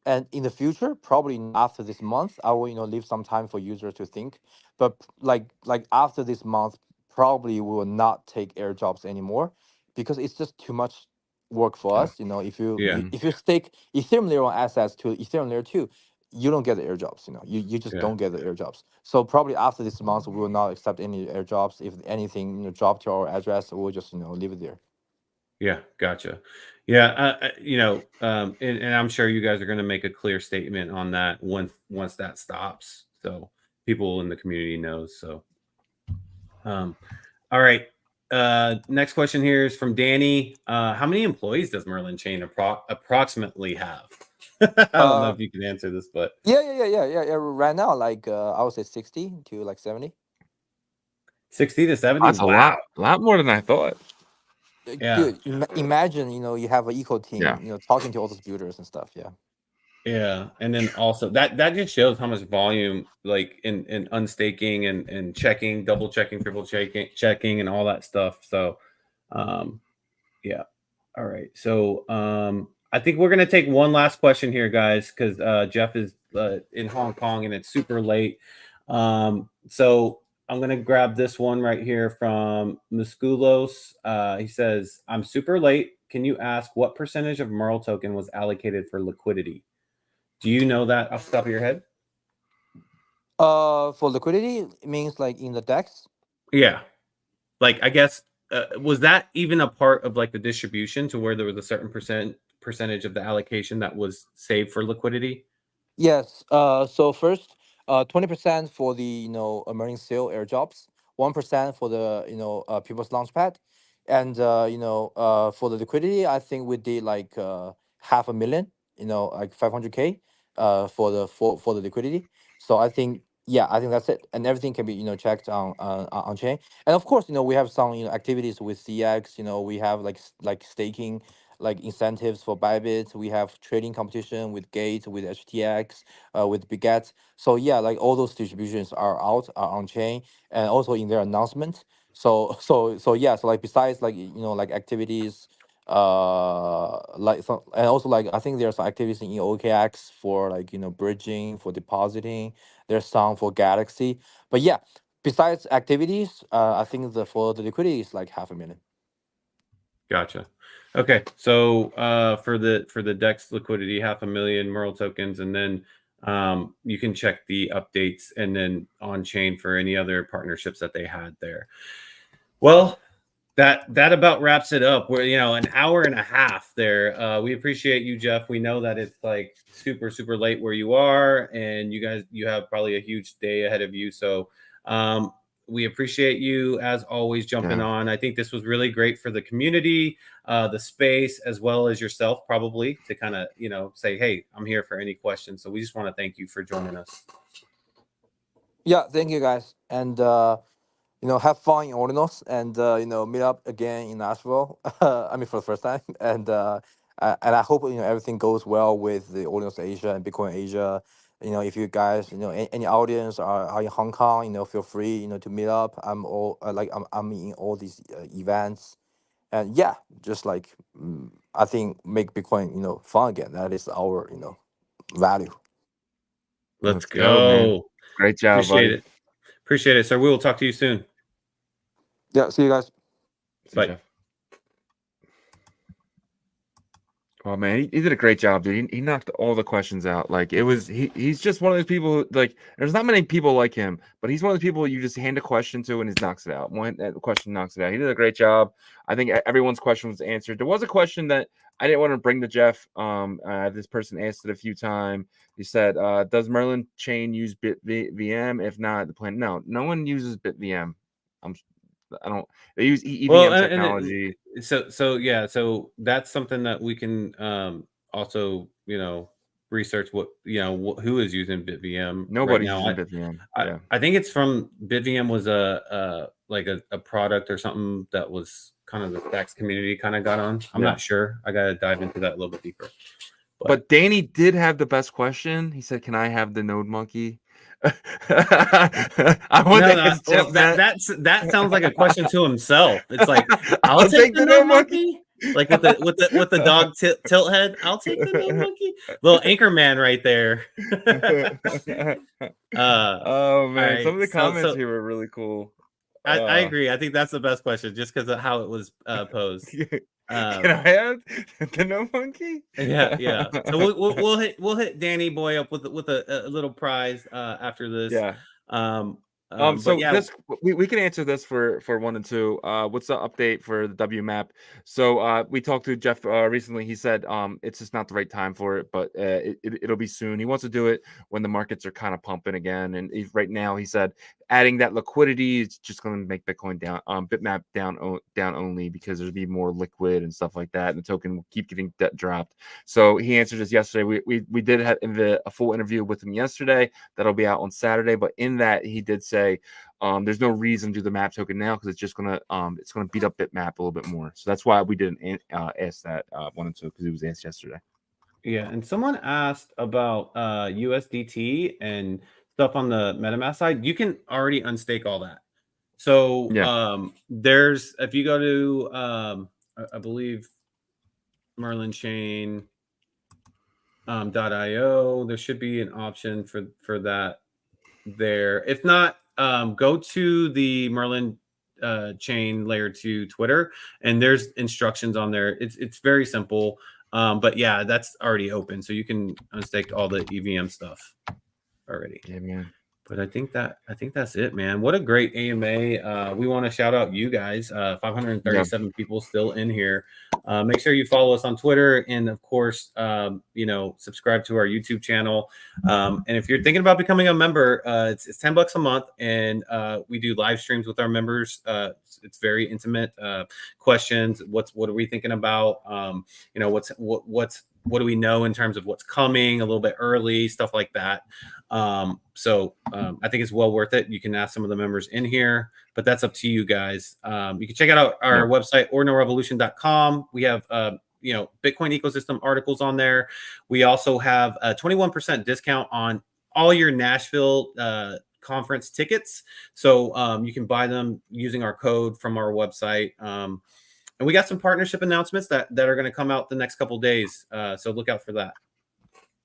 and in the future, probably after this month, I will leave some time for users to think. But like after this month, probably we will not take airdrops anymore, because it's just too much work for us. If you, Yeah, you Mhm. if you stake Ethereum layer 1 assets to Ethereum layer 2, you don't get the airdrops. You just yeah. don't get the airdrops. So probably after this month, we will not accept any airdrops. If anything, drop to our address, we'll just leave it there. Yeah, gotcha. Yeah, and I'm sure you guys are going to make a clear statement on that once that stops, so people in the community knows. So, all right. Next question here is from Danny. How many employees does Merlin Chain approximately have? I don't know uh if you can answer this, but yeah. Right now, like I would say 60 to like 70. 60 to 70. That's a Wow. lot more than I thought. Yeah. Dude, imagine you have an eco Yeah. team, talking to all those builders and stuff. Yeah. Yeah, and then also that just shows how much volume, like in unstaking and checking, double checking, triple checking, and all that stuff. So, um, yeah. All right. So, I think we're gonna take one last question here, guys, because Jeff is in Hong Kong and it's super late. So I'm gonna grab this one right here from Musculos. He says, "I'm super late. Can you ask what percentage of Merl token was allocated for liquidity? Do you know that off the top of your head?" For liquidity, it means like in the DEX. Yeah. Like, I guess, was that even a part of like the distribution to where there was a certain percentage of the allocation that was saved for liquidity? Yes. So first, 20% for the emerging sale airdrops, 1% for the people's launchpad, and for the liquidity, I think we did like 500,000, like 500K, for the liquidity. So I think that's it, and everything can be checked on chain, and of course we have some activities with CX. We have like staking, like incentives for Bybit. We have trading competition with Gate, with HTX, with Biget. So yeah, like all those distributions are out, are on chain, and also in their announcement. So yeah, so like besides like like activities, and also like I think there's some activities in OKX for like bridging, for depositing. There's some for Galaxy, but yeah. Besides activities, I think for the liquidity is like 500,000. Gotcha. Okay, so for the DEX liquidity, 500,000 Merl tokens, and then you can check the updates and then on chain for any other partnerships that they had there. Well, that about wraps it up. We're an hour and a half there. We appreciate you, Jeff. We know that it's like super late where you are, and you have probably a huge day ahead of you. So we appreciate you as always jumping on. I think this was really great for the community, the space, as well as yourself, probably to kind of say, hey, I'm here for any questions. So we just want to thank you for joining us. Yeah, thank you guys, and have fun in Ordinals, and meet up again in Nashville. I mean, for the first time, and I hope everything goes well with the Ordinals Asia and Bitcoin Asia. If you guys, any audience are in Hong Kong, feel free, to meet up. I'm in all these events, and yeah, just like I think make Bitcoin, fun again. That is our, value. Let's go. Man. Great job, buddy. Appreciate it, sir. We will talk to you soon. Yeah, see you guys. Bye. Jeff. Oh man, he did a great job, dude. He knocked all the questions out. Like he's just one of those people who, like, there's not many people like him, but he's one of those people you just hand a question to and he knocks it out. One question knocks it out. He did a great job. I think everyone's question was answered. There was a question that I didn't want to bring to Jeff. This person asked it a few times. He said, "Does Merlin Chain use BitVM? If not, the plan." No one uses BitVM. They use EVM technology. So that's something that we can also research who is using BitVM. Nobody's right using BitVM. I think it's from BitVM was a product or something that was kind of the Stacks community kind of got on. I'm not sure. I gotta dive into that a little bit deeper. But Danny did have the best question. He said, "Can I have the Node Monkey?" That sounds like a question to himself. It's like, I'll take the Node Monkey. Like with the dog tilt head. I'll take the Node Monkey. Little anchor man right there. Oh man, right, some of the comments here were really cool. I agree. I think that's the best question, just because of how it was posed. Can I have the Node Monkey? Yeah. So we'll hit Danny Boy up with a little prize after this. Yeah. We can answer this for 1 and 2. What's the update for the WMAP? So we talked to Jeff recently. He said it's just not the right time for it, but it'll be soon. He wants to do it when the markets are kind of pumping again. And right now, he said adding that liquidity is just going to make Bitcoin down, Bitmap down only, because there'll be more liquid and stuff like that, and the token will keep getting dropped. So he answered us yesterday. We did have a full interview with him yesterday. That'll be out on Saturday. But in that, he did say there's no reason to do the map token now, because it's just gonna beat up Bitmap a little bit more. So that's why we didn't ask that 1 and 2, because it was asked yesterday. Yeah, and someone asked about USDT and stuff on the MetaMask side. You can already unstake all that. So there's, if you go to I believe Merlin Chain .io, there should be an option for that there. If not, go to the Merlin Chain Layer 2 Twitter, and there's instructions on there. It's very simple. But yeah, that's already open, so you can unstake all the EVM stuff already. Yeah, man. But I think that's it, man. What a great AMA. We want to shout out you guys. 537 people still in here. Make sure you follow us on Twitter, and of course, subscribe to our YouTube channel. And if you're thinking about becoming a member, it's $10 a month, and we do live streams with our members. It's very intimate questions. What are we thinking about? What do we know in terms of what's coming a little bit early, stuff like that. So I think it's well worth it. You can ask some of the members in here, but that's up to you guys. You can check out our website, ordinalrevolution.com. We have, Bitcoin ecosystem articles on there. We also have a 21% discount on all your Nashville conference tickets. So you can buy them using our code from our website. And we got some partnership announcements that are going to come out the next couple of days. So look out for that.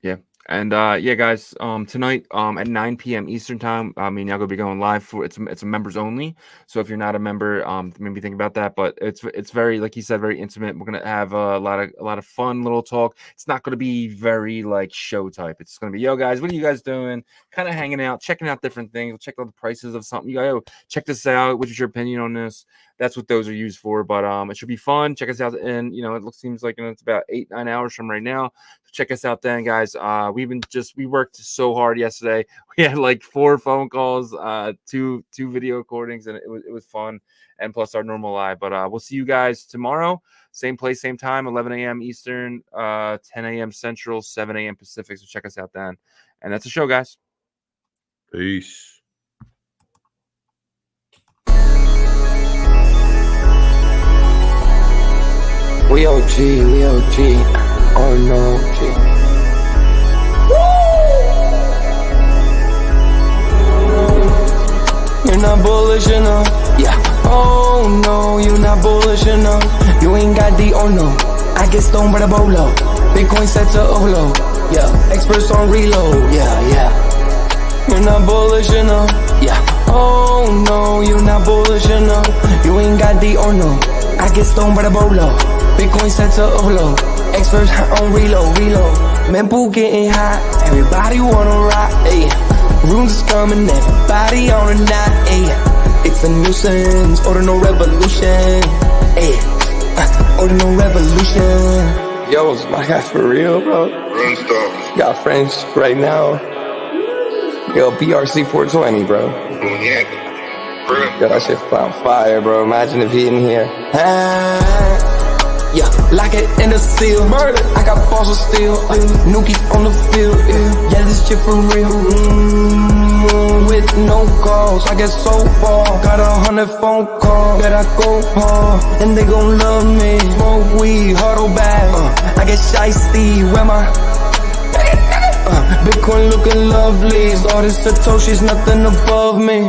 Yeah. And guys, tonight at 9 p.m. Eastern time, Yagobi be going live for it's a members only. So if you're not a member, maybe think about that. But it's very, like he said, very intimate. We're gonna have a lot of fun little talk. It's not gonna be very like show type. It's gonna be, yo guys, what are you guys doing? Kind of hanging out, checking out different things. We'll check out the prices of something. You go, check this out. What's your opinion on this? That's what those are used for. But it should be fun. Check us out. And it seems like it's about 8-9 hours from right now. So check us out then, guys. We worked so hard yesterday. We had like 4 phone calls, two video recordings, and it was fun. And plus our normal live. But we'll see you guys tomorrow. Same place, same time, 11 a.m. Eastern, 10 a.m. Central, 7 a.m. Pacific. So check us out then. And that's the show, guys. Peace. We OG. Oh no, G. You're not bullish enough. Yeah. Oh no, you're not bullish enough. You ain't got the oh no. I get stoned by the bolo. Bitcoin set to Olo. Yeah. Experts on reload. Yeah. You're not bullish enough. Yeah. Oh no, you're not bullish enough. You ain't got the oh no. I get stoned by the bolo. Bitcoin set to Olo. Experts on reload. Mempool getting hot. Everybody wanna rock. Ayy. Rooms is coming. Everybody on a knot. Ayy. It's a nuisance. Ordinal Revolution. Ayy. Ordinal Revolution. Yo, it's my guy for real, bro. Got friends right now. Yo, BRC 420, bro. Yo, that shit on fire, bro. Imagine if he in here. Yeah, lock it in the seal. Murder. I got balls of steel. Nuki on the field. Yeah, this shit for real. With no calls, I get so far. Got 100 phone calls that I go hard, and they gon' love me. Smoke weed, huddle back. I get shiesty. Where my Bitcoin looking lovely. All this Satoshi's nothing above me.